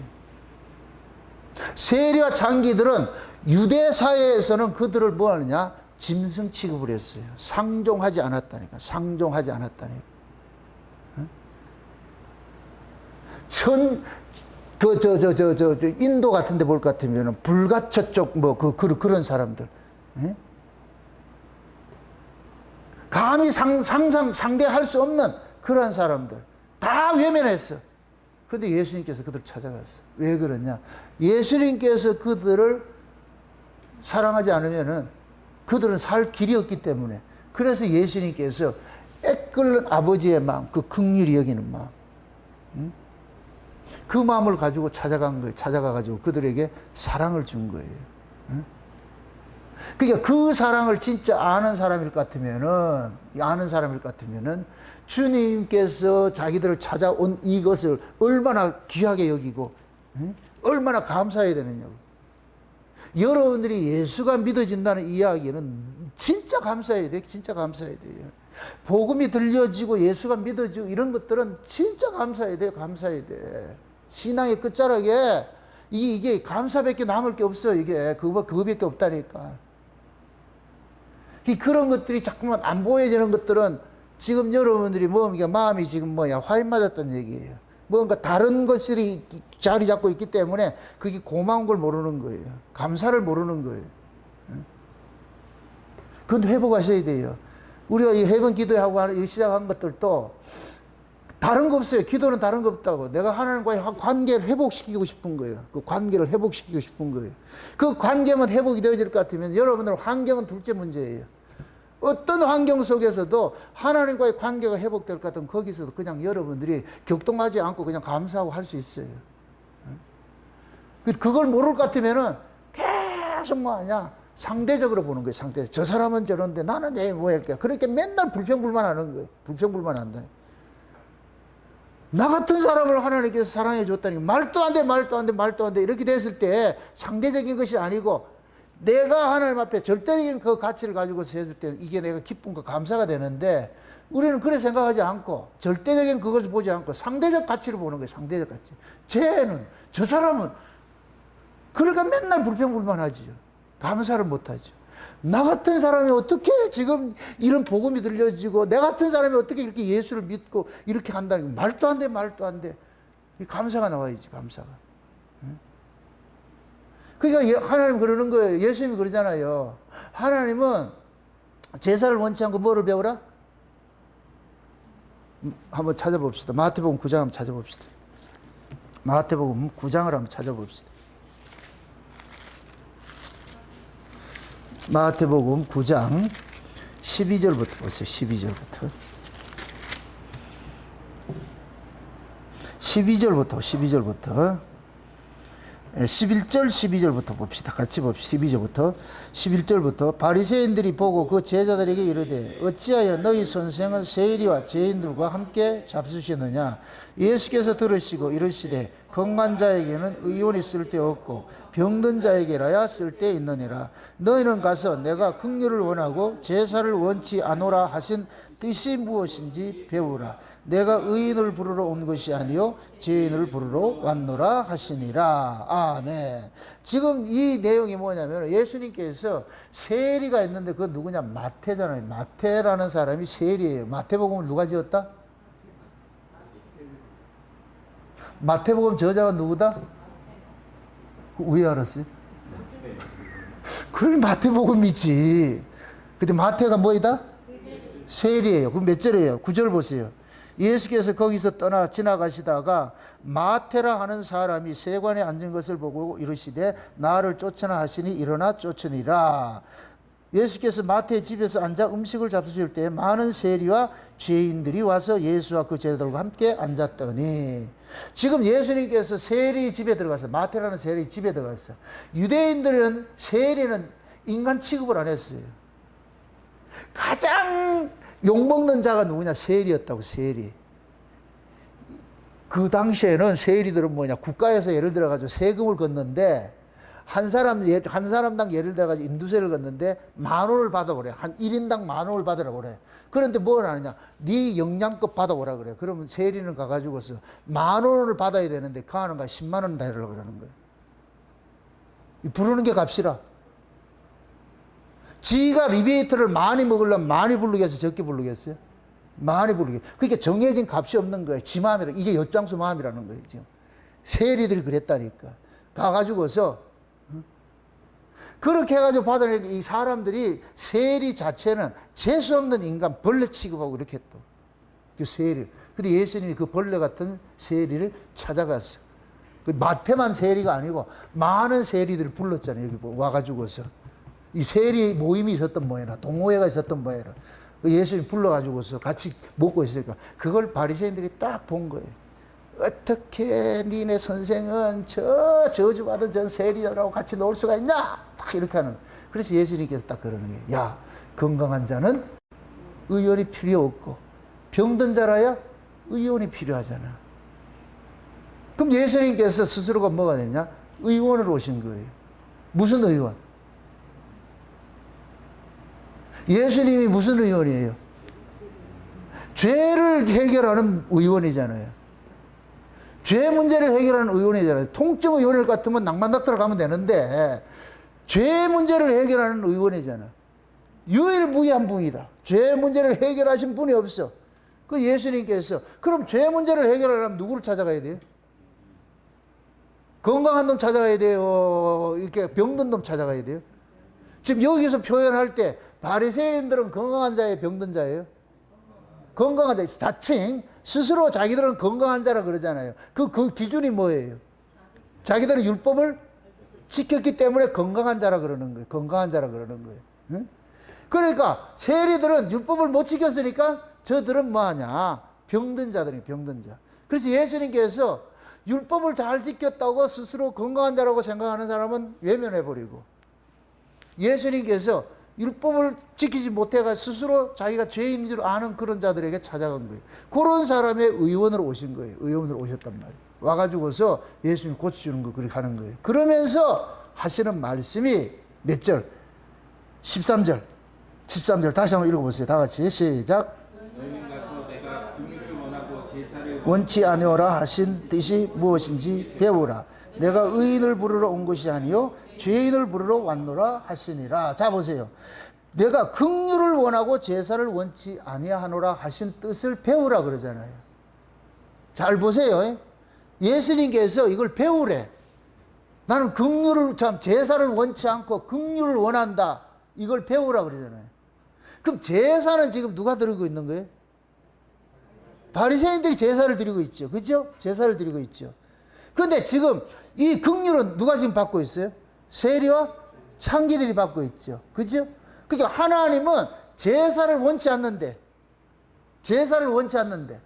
세리와 창기들은 유대 사회에서는 그들을 뭐 하느냐? 짐승 취급을 했어요. 상종하지 않았다니까. 상종하지 않았다니까. 응? 인도 같은 데 볼 것 같으면, 불가처 쪽, 그런 사람들. 예? 감히 상대할 수 없는 그런 사람들. 다 외면했어. 근데 예수님께서 그들을 찾아갔어. 왜 그러냐? 예수님께서 그들을 사랑하지 않으면은 그들은 살 길이 없기 때문에. 그래서 예수님께서 애끓는 아버지의 마음, 그 긍휼히 여기는 마음. 응? 그 마음을 가지고 찾아간 거예요. 찾아가가지고 그들에게 사랑을 준 거예요. 응? 그러니까 그 사랑을 진짜 아는 사람일 것 같으면은 주님께서 자기들을 찾아온 이것을 얼마나 귀하게 여기고, 응? 얼마나 감사해야 되느냐고. 여러분들이 예수가 믿어진다는 이야기는 진짜 감사해야 돼요. 진짜 감사해야 돼요. 복음이 들려지고 예수가 믿어지고 이런 것들은 진짜 감사해야 돼요. 감사해야 돼. 신앙의 끝자락에 이게 감사밖에 남을 게 없어. 이게 그거밖에 없다니까. 그런 것들이 자꾸만 안 보여지는 것들은 지금 여러분들이 마음이 지금 화인 맞았다는 얘기예요. 뭔가 다른 것들이 자리 잡고 있기 때문에 그게 고마운 걸 모르는 거예요. 감사를 모르는 거예요. 그건 회복하셔야 돼요. 우리가 이 해번 기도하고 시작한 것들도 다른 거 없어요. 기도는 다른 거 없다고. 내가 하나님과의 관계를 회복시키고 싶은 거예요. 그 관계를 회복시키고 싶은 거예요. 그 관계만 회복이 되어질 것 같으면 여러분들 환경은 둘째 문제예요. 어떤 환경 속에서도 하나님과의 관계가 회복될 것 같으면 거기서도 그냥 여러분들이 격동하지 않고 그냥 감사하고 할 수 있어요. 그걸 모를 것 같으면은 계속 뭐 하냐. 상대적으로 보는 거예요. 상대적. 저 사람은 저런데 나는 왜 뭐 할까. 그렇게 맨날 불평불만하는 거예요. 불평불만한다. 나 같은 사람을 하나님께서 사랑해 줬다니 말도 안 돼, 말도 안 돼, 말도 안 돼. 이렇게 됐을 때 상대적인 것이 아니고 내가 하나님 앞에 절대적인 그 가치를 가지고 했을 때 이게 내가 기쁨과 감사가 되는데 우리는 그렇게 생각하지 않고 절대적인 그것을 보지 않고 상대적 가치를 보는 거예요. 상대적 가치. 쟤는, 저 사람은 그러니까 맨날 불평불만하지요. 감사를 못하죠. 나 같은 사람이 어떻게 지금 이런 복음이 들려지고 내 같은 사람이 어떻게 이렇게 예수를 믿고 이렇게 한다는 게 말도 안 돼, 말도 안 돼. 감사가 나와야지, 감사가. 그러니까 하나님 그러는 거예요. 예수님이 그러잖아요. 하나님은 제사를 원치 않고 뭐를 배우라? 한번 찾아봅시다. 마태복음 9장 한번 찾아봅시다. 마태복음 9장을 한번 찾아봅시다. 마태복음 9장 12절부터 보세요. 12절부터. 12절부터 11절 12절부터 봅시다. 같이 봅시다. 11절부터 바리새인들이 보고 그 제자들에게 이르되 어찌하여 너희 선생은 세리와 죄인들과 함께 잡수시느냐. 예수께서 들으시고 이르시되 건강한 자에게는 의원이 쓸데없고 병든 자에게라야 쓸데있느니라. 너희는 가서 내가 긍휼을 원하고 제사를 원치 않노라 하신 뜻이 무엇인지 배우라. 내가 의인을 부르러 온 것이 아니요 죄인을 부르러 왔노라 하시니라. 아멘. 지금 이 내용이 뭐냐면 예수님께서 세리가 있는데 그건 누구냐? 마태잖아요. 마태라는 사람이 세리예요. 마태복음을 누가 지었다? 마태복음 저자가 누구다? 왜 알았어요? 그럼 마태복음이지. 근데 마태가 뭐이다? 세리예요. 그럼 몇 절이에요? 9절 보세요. 예수께서 거기서 떠나 지나가시다가 마태라 하는 사람이 세관에 앉은 것을 보고 이르시되 나를 쫓으나 하시니 일어나 쫓으니라. 예수께서 마태의 집에서 앉아 음식을 잡수실 때 많은 세리와 죄인들이 와서 예수와 그 제자들과 함께 앉았더니 지금 예수님께서 세리 집에 들어가서 마태라는 세리 집에 들어갔어. 유대인들은 세리는 인간 취급을 안 했어요. 가장 욕먹는 자가 누구냐? 세리였다고. 세리. 그 당시에는 세리들은 뭐냐? 국가에서 예를 들어가지고 세금을 걷는데 한 사람당 예를 들어가지고 인두세를 걷는데 10,000원을 받아오래. 한 1인당 10,000원을 받으라고 그래. 그런데 뭘 하느냐? 네 영양급 받아오라 그래. 그러면 세리는 가가지고서 10,000원을 받아야 되는데 그 하는가 10만 원 달라고 그러는 거예요. 부르는 게 값이라. 지가 리베이트를 많이 먹으려면 많이 부르겠어요? 적게 부르겠어요? 많이 부르게. 그러니까 정해진 값이 없는 거예요. 지 마음이라. 이게 엿장수 마음이라는 거예요. 지금 세리들이 그랬다니까. 가가지고서 그렇게 해가지고 받아낸 이 사람들이 세리 자체는 재수 없는 인간 벌레 취급하고 이렇게 했다. 그 세리. 근데 예수님이 그 벌레 같은 세리를 찾아갔어. 그 마태만 세리가 아니고 많은 세리들을 불렀잖아요. 여기 와가지고서. 이 세리 모임이 있었던 모양이라, 동호회가 있었던 모양이라. 예수님 불러가지고서 같이 먹고 있으니까 그걸 바리새인들이 딱 본 거예요. 어떻게 니네 선생은 저 저주받은 전 세리들하고 같이 놀 수가 있냐? 딱 이렇게 하는. 그래서 예수님께서 딱 그러는 거예요. 야, 건강한 자는 의원이 필요 없고 병든 자라야 의원이 필요하잖아. 그럼 예수님께서 스스로가 뭐가 되냐? 의원으로 오신 거예요. 무슨 의원? 예수님이 무슨 의원이에요? 죄를 해결하는 의원이잖아요. 죄 문제를 해결하는 의원이잖아요. 통증 의원일 같으면 낭만닥터로 가면 되는데 죄 문제를 해결하는 의원이잖아요. 유일무이한 분이라. 죄 문제를 해결하신 분이 없어. 그 예수님께서 그럼 죄 문제를 해결하려면 누구를 찾아가야 돼요? 건강한 놈 찾아가야 돼요? 이렇게 병든 놈 찾아가야 돼요? 지금 여기서 표현할 때 바리새인들은 건강한 자예요, 병든 자예요? 건강한 자. 자칭 스스로 자기들은 건강한 자라 그러잖아요. 그 기준이 뭐예요? 자기들은 율법을 지켰기 때문에 건강한 자라 그러는 거예요. 건강한 자라 그러는 거예요. 응? 그러니까 세리들은 율법을 못 지켰으니까 저들은 뭐하냐? 병든 자들이 병든 자. 그래서 예수님께서 율법을 잘 지켰다고 스스로 건강한 자라고 생각하는 사람은 외면해버리고, 예수님께서 율법을 지키지 못해가 스스로 자기가 죄인인 줄 아는 그런 자들에게 찾아간 거예요. 그런 사람의 의원으로 오신 거예요. 의원으로 오셨단 말이에요. 와가지고서 예수님 고쳐주는 거 그렇게 하는 거예요. 그러면서 하시는 말씀이 몇 절? 13절. 13절 다시 한번 읽어보세요. 다 같이 시작. 너희는 가서 내가 긍휼을 원하고 제사를 원치 아니오라 하신 뜻이 무엇인지 배우라. 내가 의인을 부르러 온 것이 아니요 죄인을 부르러 왔노라 하시니라. 자 보세요. 내가 긍휼을 원하고 제사를 원치 아니하노라 하신 뜻을 배우라 그러잖아요. 잘 보세요. 예수님께서 이걸 배우래. 나는 긍휼을 참 제사를 원치 않고 긍휼을 원한다. 이걸 배우라 그러잖아요. 그럼 제사는 지금 누가 드리고 있는 거예요? 바리새인들이 제사를 드리고 있죠. 그죠? 제사를 드리고 있죠. 그런데 지금 이 긍휼은 누가 지금 받고 있어요? 세리와 창기들이 받고 있죠. 그죠? 그러니까 하나님은 제사를 원치 않는데, 제사를 원치 않는데,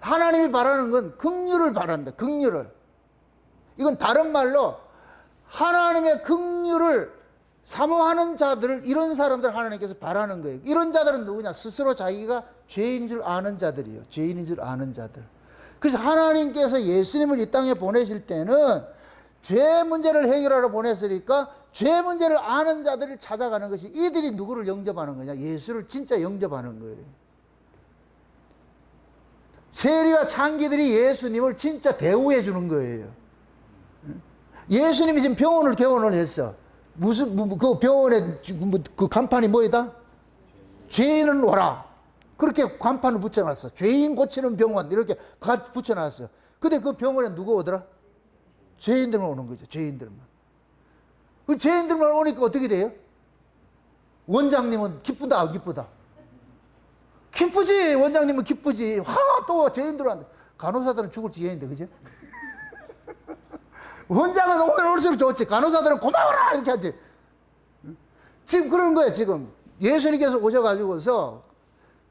하나님이 바라는 건 긍휼을 바란다. 긍휼을. 이건 다른 말로 하나님의 긍휼을 사모하는 자들을, 이런 사람들 하나님께서 바라는 거예요. 이런 자들은 누구냐? 스스로 자기가 죄인인 줄 아는 자들이에요. 죄인인 줄 아는 자들. 그래서 하나님께서 예수님을 이 땅에 보내실 때는 죄 문제를 해결하러 보냈으니까 죄 문제를 아는 자들을 찾아가는 것이, 이들이 누구를 영접하는 거냐? 예수를 진짜 영접하는 거예요. 세리와 창기들이 예수님을 진짜 대우해 주는 거예요. 예수님이 지금 병원을 개원을 했어. 무슨 그 병원에 그 간판이 뭐이다? 죄인은 와라. 그렇게 간판을 붙여놨어. 죄인 고치는 병원 이렇게 붙여놨어. 근데 그 병원에 누가 오더라? 죄인들만 오는 거죠. 죄인들만. 그 죄인들만 오니까 어떻게 돼요? 원장님은 기쁘다 안 기쁘다? 기쁘지. 원장님은 기쁘지. 또 죄인들 왔는데, 간호사들은 죽을 지경인데, 그죠? 원장은 오늘 올수록 좋지. 간호사들은 고마워라 이렇게 하지. 지금 그런 거야. 지금 예수님께서 오셔가지고서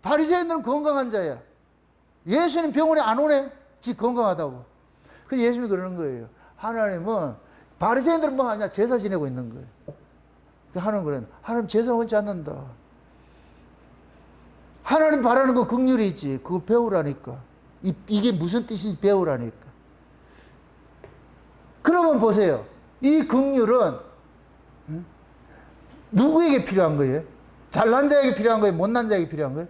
바리새인들은 건강한 자야. 예수님 병원에 안 오네. 지 건강하다고. 그래서 예수님이 그러는 거예요. 하나님은 바리새인들은 뭐 하냐? 제사 지내고 있는 거예요. 하나님 그래. 하나님 제사 원치 않는다. 하나님 바라는 거 긍휼이 있지. 그걸 배우라니까. 이게 무슨 뜻인지 배우라니까. 그러면 보세요. 이 긍휼은 누구에게 필요한 거예요? 잘난 자에게 필요한 거예요? 못난 자에게 필요한 거예요?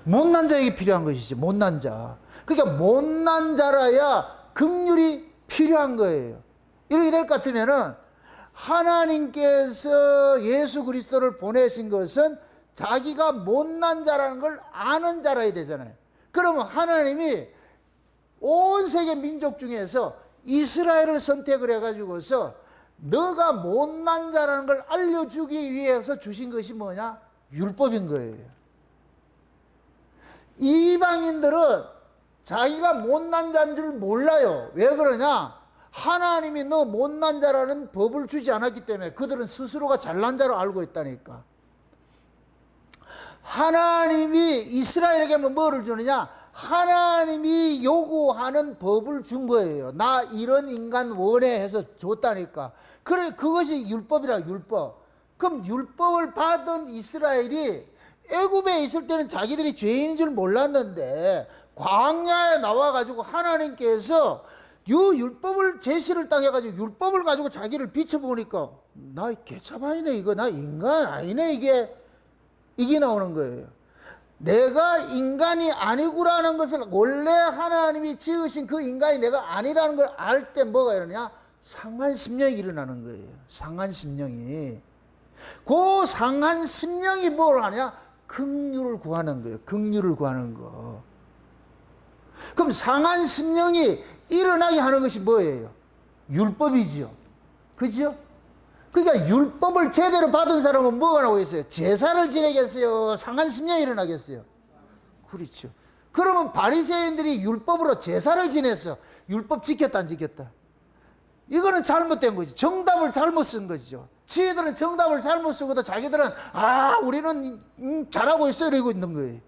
못난 자에게 필요한 것이지. 못난 자. 그러니까 못난 자라야 긍휼이 필요한 거예요. 이렇게 될 것 같으면은 하나님께서 예수 그리스도를 보내신 것은 자기가 못난 자라는 걸 아는 자라야 되잖아요. 그러면 하나님이 온 세계 민족 중에서 이스라엘을 선택을 해가지고서 너가 못난 자라는 걸 알려주기 위해서 주신 것이 뭐냐? 율법인 거예요. 이방인들은 자기가 못난 자인 줄 몰라요. 왜 그러냐? 하나님이 너 못난 자라는 법을 주지 않았기 때문에 그들은 스스로가 잘난 자로 알고 있다니까. 하나님이 이스라엘에게 뭐를 주느냐? 하나님이 요구하는 법을 준 거예요. 나 이런 인간 원해 해서 줬다니까. 그래, 그것이 율법이라, 율법. 그럼 율법을 받은 이스라엘이 애굽에 있을 때는 자기들이 죄인인 줄 몰랐는데 광야에 나와가지고 하나님께서 요 율법을 제시를 딱 해가지고 율법을 가지고 자기를 비춰보니까 나 개참 아니네, 이거 나 인간 아니네, 이게 나오는 거예요. 내가 인간이 아니구라는 것을, 원래 하나님이 지으신 그 인간이 내가 아니라는 걸 알 때 뭐가 일어나냐? 상한심령이 일어나는 거예요. 상한심령이. 그 상한심령이 뭘 하냐? 긍휼을 구하는 거예요. 긍휼을 구하는 거. 그럼 상한심령이 일어나게 하는 것이 뭐예요? 율법이지요. 그죠? 그러니까 율법을 제대로 받은 사람은 뭐가 나오겠어요? 제사를 지내겠어요? 상한심령이 일어나겠어요? 그렇죠. 그러면 바리새인들이 율법으로 제사를 지냈어. 율법 지켰다 안 지켰다? 이거는 잘못된 거지. 정답을 잘못 쓴 거죠. 지혜들은 정답을 잘못 쓰고도 자기들은 우리는 잘하고 있어 이러고 있는 거예요.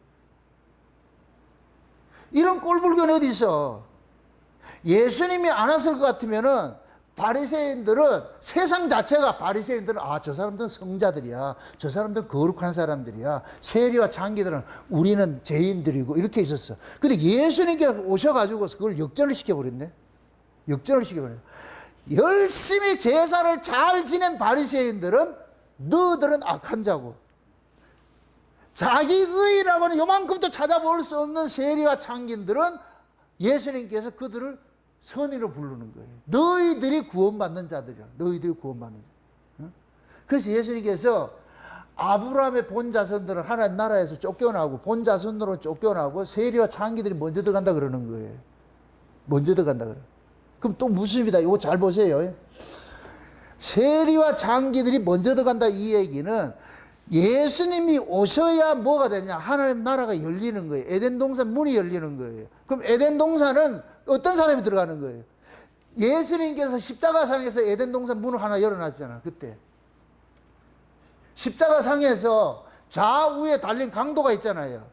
이런 꼴불견이 어디 있어? 예수님이 안 왔을 것 같으면은 바리새인들은 세상 자체가 바리새인들은 저 사람들은 성자들이야. 저 사람들은 거룩한 사람들이야. 세리와 장기들은 우리는 죄인들이고 이렇게 있었어. 근데 예수님께 오셔가지고 그걸 역전을 시켜버렸네. 역전을 시켜버렸네. 열심히 제사를 잘 지낸 바리새인들은 너희들은 악한 자고 자기 의라고는 요만큼도 찾아볼 수 없는 세리와 장기들은 예수님께서 그들을 선의로 부르는 거예요. 너희들이 구원받는 자들이야. 너희들이 구원받는 자. 그래서 예수님께서 아브라함의 본 자손들은 하나님 나라에서 쫓겨나고 본 자손으로 쫓겨나고 세리와 장기들이 먼저 들어간다 그러는 거예요. 먼저 들어간다 그래. 그럼 또 무슨입니다. 이거 잘 보세요. 세리와 장기들이 먼저 들어간다 이 얘기는 예수님이 오셔야 뭐가 되냐? 하나님 나라가 열리는 거예요. 에덴 동산 문이 열리는 거예요. 그럼 에덴 동산은 어떤 사람이 들어가는 거예요? 예수님께서 십자가상에서 에덴 동산 문을 하나 열어놨잖아. 그때 십자가상에서 좌우에 달린 강도가 있잖아요.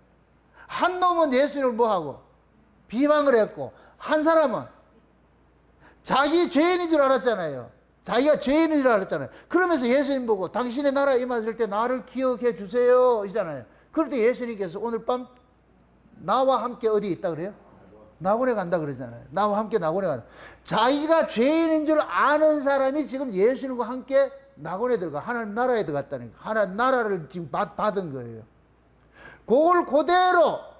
한 놈은 예수님을 뭐하고 비방을 했고 한 사람은 자기 죄인인 줄 알았잖아요. 자기가 죄인인 줄 알았잖아요. 그러면서 예수님 보고 당신의 나라에 임하실 때 나를 기억해 주세요 이잖아요. 그럴 때 예수님께서 오늘 밤 나와 함께 어디 있다 그래요? 낙원에 간다 그러잖아요. 나와 함께 낙원에 간다. 자기가 죄인인 줄 아는 사람이 지금 예수님과 함께 낙원에 들어가 하나님 나라에 들어갔다는 거예요. 하나님 나라를 지금 받은 거예요. 그걸 그대로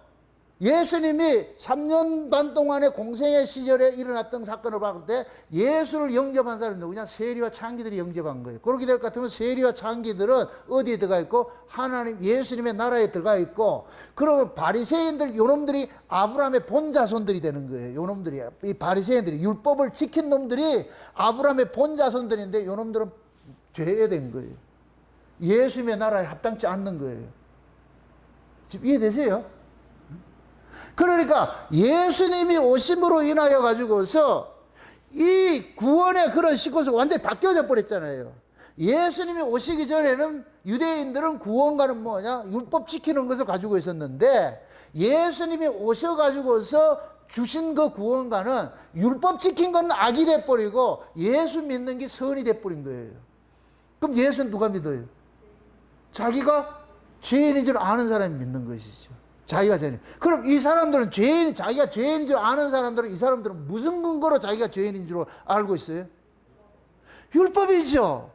예수님이 3년 반 동안의 공생의 시절에 일어났던 사건을 봤을 때 예수를 영접한 사람이 누구냐? 세리와 창기들이 영접한 거예요. 그렇게 될 것 같으면 세리와 창기들은 어디에 들어가 있고 하나님 예수님의 나라에 들어가 있고 그러면 바리새인들 요놈들이 아브라함의 본자손들이 되는 거예요. 요놈들이 이 바리새인들이 율법을 지킨 놈들이 아브라함의 본자손들인데 요놈들은 죄된 거예요. 예수님의 나라에 합당치 않는 거예요. 지금 이해되세요? 그러니까 예수님이 오심으로 인하여 가지고서 이 구원의 그런 시코스가 완전히 바뀌어져 버렸잖아요. 예수님이 오시기 전에는 유대인들은 구원과는 뭐냐? 율법 지키는 것을 가지고 있었는데 예수님이 오셔가지고서 주신 그 구원과는 율법 지킨 건 악이 돼버리고 예수 믿는 게 선이 돼버린 거예요. 그럼 예수는 누가 믿어요? 자기가 죄인인 줄 아는 사람이 믿는 것이죠. 자기가 죄인. 그럼 이 사람들은 자기가 죄인인 줄 아는 사람들은 이 사람들은 무슨 근거로 자기가 죄인인 줄 알고 있어요? 율법이죠.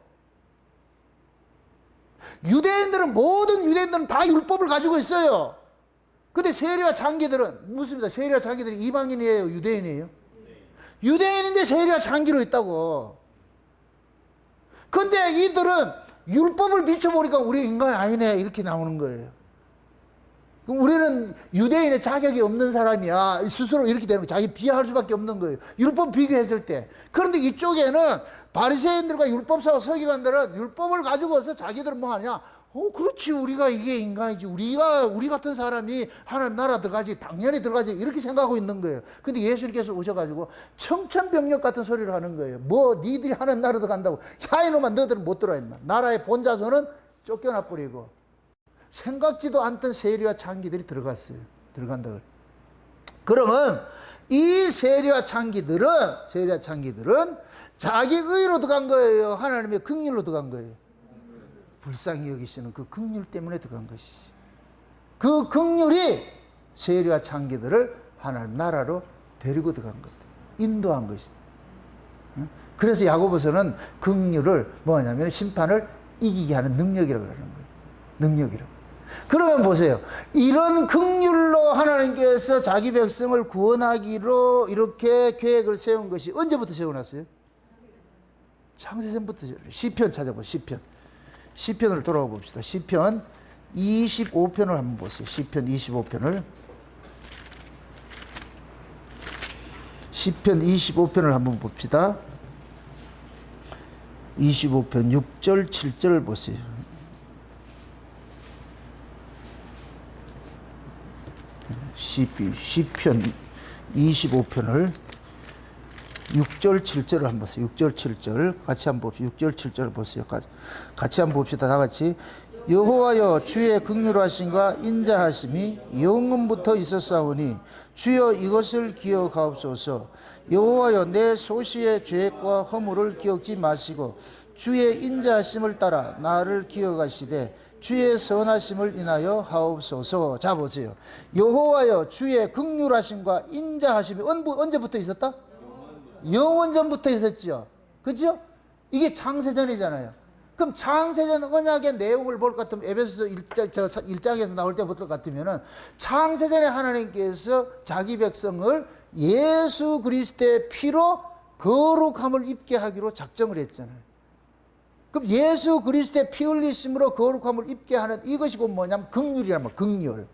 모든 유대인들은 다 율법을 가지고 있어요. 근데 세리와 장기들은 무슨입니다. 세리와 장기들이 이방인이에요? 유대인이에요? 유대인인데 세리와 장기로 있다고. 근데 이들은 율법을 비춰보니까 우리 인간이 아니네 이렇게 나오는 거예요. 그럼 우리는 유대인의 자격이 없는 사람이야. 스스로 이렇게 되는 거예요. 자기 비하할 수밖에 없는 거예요. 율법 비교했을 때. 그런데 이쪽에는 바리새인들과 율법사와 서기관들은 율법을 가지고서 자기들은 뭐 하냐? 그렇지. 우리가 이게 인간이지. 우리 같은 사람이 하나님 나라 들어가지. 당연히 들어가지. 이렇게 생각하고 있는 거예요. 근데 예수님께서 오셔가지고 청천벽력 같은 소리를 하는 거예요. 니들이 하나님 나라 들어간다고. 야, 이놈아, 너희들은 못 들어와, 임마. 나라의 본자손은 쫓겨나 버리고. 생각지도 않던 세리와 장기들이 들어갔어요. 들어간다 그래. 그러면 이 세리와 장기들은 자기 의로 들어간 거예요? 하나님의 긍휼로 들어간 거예요? 불쌍히 여기시는 그 긍휼 때문에 들어간 것이지. 그 긍휼이 세리와 장기들을 하나님 나라로 데리고 들어간 것, 인도한 것이지. 그래서 야고보서는 긍휼을 뭐냐면 심판을 이기게 하는 능력이라고 그러는 거예요. 능력이라고. 그러면 보세요. 이런 긍휼로 하나님께서 자기 백성을 구원하기로 이렇게 계획을 세운 것이 언제부터 세워놨어요? 창세전부터. 시편 찾아보세요. 시편을 돌아가 봅시다. 시편 25편을 한번 보세요. 시편 25편을. 시편 25편을 한번 봅시다. 25편 6절 7절을 보세요. 시편 25편을 6절 7절을 한번 보세요. 6절 7절 같이 한번 봅시다. 6절 7절을 보세요. 같이 한번 봅시다. 다 같이. 여호와여 주의 긍휼하심과 인자하심이 영원부터 있었사오니 주여 이것을 기억하옵소서. 여호와여 내 소시의 죄과 허물을 기억지 마시고 주의 인자하심을 따라 나를 기억하시되 주의 선하심을 인하여 하옵소서. 자 보세요. 여호와여 주의 긍휼하심과 인자하심이 언제부터 있었다? 영원전부터 있었죠. 그죠? 이게 창세전이잖아요. 그럼 창세전 언약의 내용을 볼 것 같으면 에베소서 1장에서 나올 때부터 같으면은 창세전에 하나님께서 자기 백성을 예수 그리스도의 피로 거룩함을 입게 하기로 작정을 했잖아요. 그럼 예수 그리스도의 피 흘리심으로 거룩함을 입게 하는 이것이 곧 뭐냐면 긍휼이란 말이에요. 긍휼.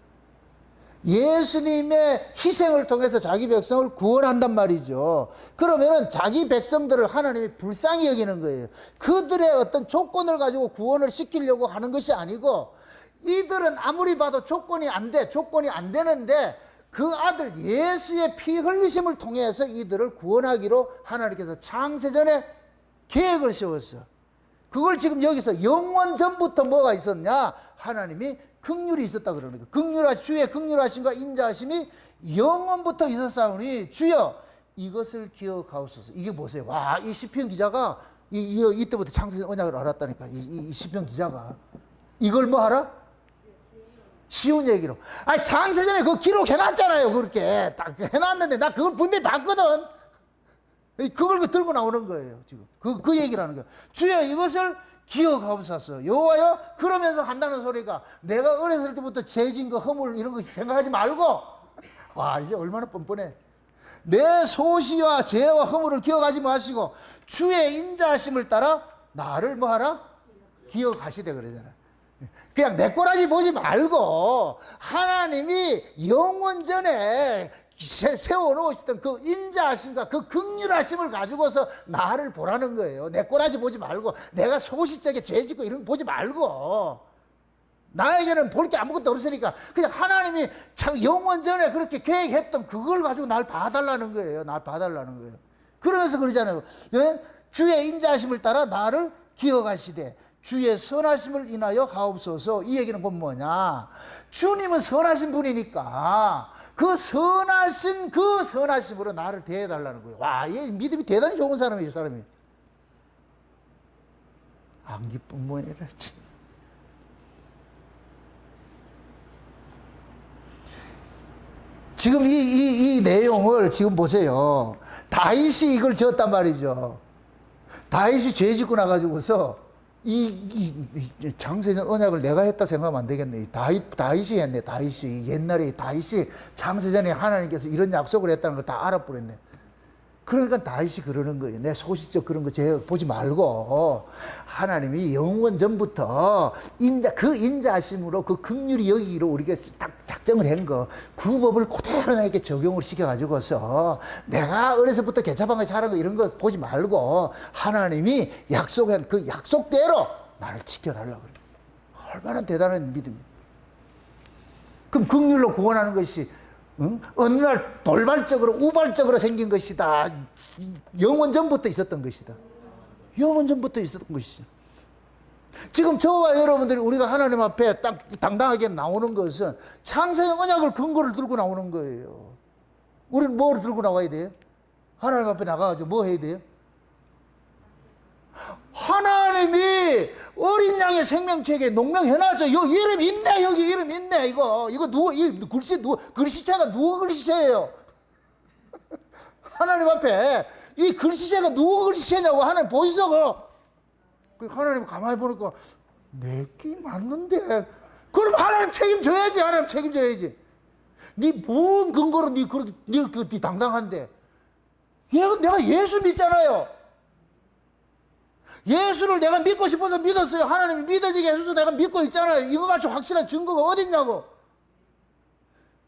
예수님의 희생을 통해서 자기 백성을 구원한단 말이죠. 그러면은 자기 백성들을 하나님이 불쌍히 여기는 거예요. 그들의 어떤 조건을 가지고 구원을 시키려고 하는 것이 아니고, 이들은 아무리 봐도 조건이 안 되는데 그 아들 예수의 피 흘리심을 통해서 이들을 구원하기로 하나님께서 창세전에 계획을 세웠어. 그걸 지금 여기서 영원 전부터 뭐가 있었냐? 하나님이 긍휼이 있었다 그러는 거예요. 주의 긍휼하심과 인자하심이 영원부터 있었사오니 주여 이것을 기억하옵소서. 이게 보세요. 와, 이 시편 기자가 이때부터 창세전 언약을 알았다니까. 이 시편 기자가 이걸 뭐 하라? 쉬운 얘기로. 아니 창세전에 그거 기록해놨잖아요. 그렇게 딱 해놨는데 나 그걸 분명히 봤거든. 그걸 들고 나오는 거예요. 지금 그 얘기를 하는 거예요. 주여 이것을 기억하옵소서. 여호와여, 그러면서 한다는 소리가 내가 어렸을 때부터 죄진 거 허물 이런 거 생각하지 말고, 와 이게 얼마나 뻔뻔해. 내 소시와 죄와 허물을 기억하지 마시고 주의 인자하심을 따라 나를 뭐하라? 기억하시되 그러잖아. 그냥 내 꼬라지 보지 말고 하나님이 영원 전에 세워놓으시던 그 인자하심과 그 긍휼하심을 가지고서 나를 보라는 거예요. 내 꼬라지 보지 말고 내가 소시적에 죄 짓고 이런 거 보지 말고, 나에게는 볼 게 아무것도 없으니까 그냥 하나님이 참 영원 전에 그렇게 계획했던 그걸 가지고 날 봐달라는 거예요. 날 봐달라는 거예요. 그러면서 그러잖아요. 주의 인자하심을 따라 나를 기억하시되 주의 선하심을 인하여 하옵소서. 이 얘기는 곧 뭐냐? 주님은 선하신 분이니까 그 선하심으로 나를 대해달라는 거예요. 와, 얘 믿음이 대단히 좋은 사람이에요, 사람이. 안 기쁜 모양이라. 지금 이 내용을 지금 보세요. 다윗이 이걸 지었단 말이죠. 다윗이 죄 짓고 나가지고서 이 창세전 언약을 내가 했다 생각하면 안 되겠네. 다윗이 했네. 다윗이 옛날에 다윗이 창세전에 하나님께서 이런 약속을 했다는 걸 다 알아버렸네. 그러니까 다윗이 그러는 거예요. 내 소시적 그런 거 보지 말고 하나님이 영원 전부터 그 인자하심으로 그 긍휼히 여기기로 우리가 딱 작정을 한 거, 그 법을 그대로 나에게 적용을 시켜가지고서 내가 어려서부터 개차방에 자란 거 이런 거 보지 말고 하나님이 약속한 그 약속대로 나를 지켜달라고 그래요. 얼마나 대단한 믿음이에요. 그럼 긍휼로 구원하는 것이 어느 날 돌발적으로 우발적으로 생긴 것이다. 영원 전부터 있었던 것이다. 영원 전부터 있었던 것이죠. 지금 저와 여러분들이 우리가 하나님 앞에 딱 당당하게 나오는 것은 창세전 언약을 근거를 들고 나오는 거예요. 우리는 뭘 들고 나와야 돼요? 하나님 앞에 나가가지고 뭐 해야 돼요? 하나님이 어린 양의 생명책에 농명해놨죠. 여기 이름 있네. 여기 이름 있네. 이거 누구, 글씨체가 누구 글씨체예요? 하나님 앞에 이 글씨체가 누구 글씨체냐고 하나님 보이소. 하나님 가만히 보니까 내게 맞는데. 그럼 하나님 책임져야지. 하나님 책임져야지. 네 뭔 근거로 네 당당한데? 내가 예수 믿잖아요. 예수를 내가 믿고 싶어서 믿었어요. 하나님이 믿어지게 해줘서 내가 믿고 있잖아요. 이거 같이 확실한 증거가 어딨냐고.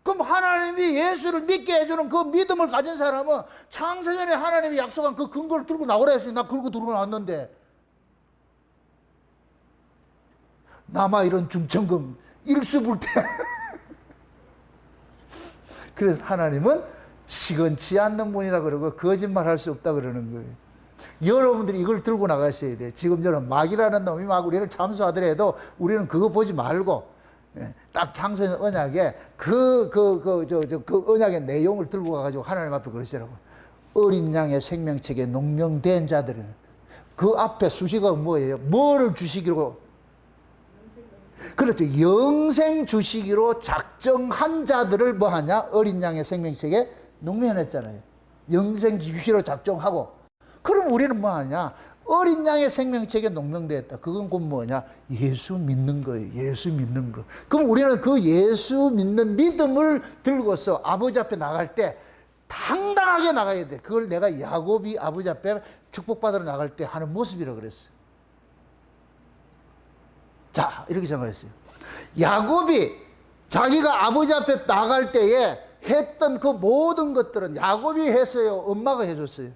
그럼 하나님이 예수를 믿게 해주는 그 믿음을 가진 사람은 창세전에 하나님이 약속한 그 근거를 들고 나오라 했어요. 나 그러고 들고 나왔는데 남아 이런 중천금 일수불태 그래서 하나님은 시건치 않는 분이라 그러고 거짓말할 수 없다 그러는 거예요. 여러분들이 이걸 들고 나가셔야 돼. 지금 저는 마귀라는 놈이 막 우리를 참수하더라도 우리는 그거 보지 말고 딱 창세전 언약에 그 언약의 내용을 들고 가가지고 하나님 앞에 그러시라고. 어린 양의 생명책에 농명된 자들은 그 앞에 수식어가 뭐예요? 뭐를 주시기로? 그렇죠. 영생 주시기로 작정한 자들을 뭐 하냐? 어린 양의 생명책에 농명했잖아요. 영생 주시기로 작정하고. 그럼 우리는 뭐 하냐? 어린 양의 생명책에 농명되었다. 그건 곧 뭐냐? 예수 믿는 거예요. 예수 믿는 거. 그럼 우리는 그 예수 믿는 믿음을 들고서 아버지 앞에 나갈 때 당당하게 나가야 돼. 그걸 내가 야곱이 아버지 앞에 축복받으러 나갈 때 하는 모습이라고 그랬어요. 자, 이렇게 생각했어요. 야곱이 자기가 아버지 앞에 나갈 때에 했던 그 모든 것들은 야곱이 했어요? 엄마가 해줬어요?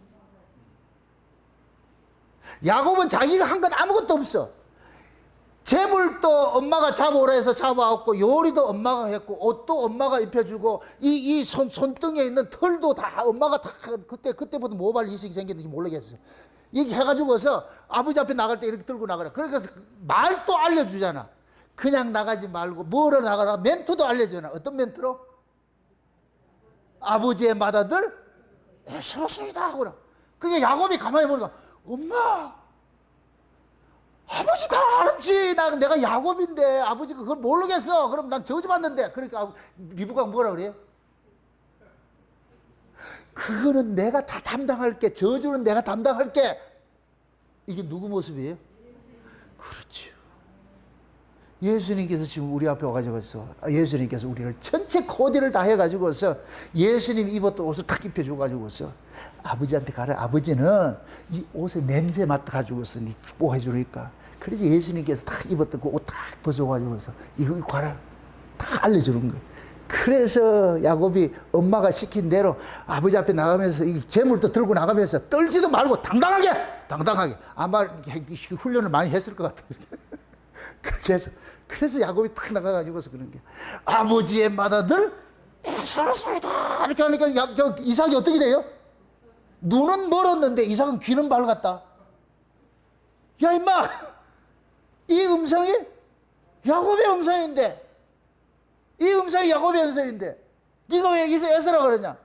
야곱은 자기가 한 건 아무것도 없어. 재물도 엄마가 잡아오라 해서 잡아왔고, 요리도 엄마가 했고, 옷도 엄마가 입혀주고, 이 손등에 있는 털도 다 엄마가 다 그때부터 모발 이식이 생겼는지 모르겠어. 이렇게 해가지고서 아버지 앞에 나갈 때 이렇게 들고 나가라. 그러니까 말도 알려주잖아. 그냥 나가지 말고 뭐로 나가라. 멘트도 알려주잖아. 어떤 멘트로? 아버지의 맏아들 에스로소이다 하고라. 그게 야곱이 가만히 보니까 엄마, 아버지 다 알았지. 내가 야곱인데 아버지가 그걸 모르겠어. 그럼 난 저주받는데. 그러니까 리브가 뭐라 그래요? 그거는 내가 다 담당할게. 저주는 내가 담당할게. 이게 누구 모습이에요? 그렇죠. 예수님께서 지금 우리 앞에 와가지고서 예수님께서 우리를 전체 코디를 다 해가지고서 예수님 입었던 옷을 탁 입혀줘가지고서 아버지한테 가라. 아버지는 이 옷에 냄새 맡아가지고서 니 축복해 주니까. 그래서 예수님께서 탁 입었던 그 옷 탁 벗어가지고서 이거 가라. 다 알려주는 거예요. 그래서 야곱이 엄마가 시킨 대로 아버지 앞에 나가면서 이 재물도 들고 나가면서 떨지도 말고 당당하게 아마 훈련을 많이 했을 것 같아요. 그렇게 해서 그래서 야곱이 탁 나가가지고서 그런 게 아버지의 맏아들 에서로소이다 이렇게 하니까 이삭이 어떻게 돼요? 눈은 멀었는데 이삭은 귀는 밝았다. 야 임마, 이 음성이 야곱의 음성인데, 이 음성이 야곱의 음성인데 네가 왜 여기서 에서라 그러냐?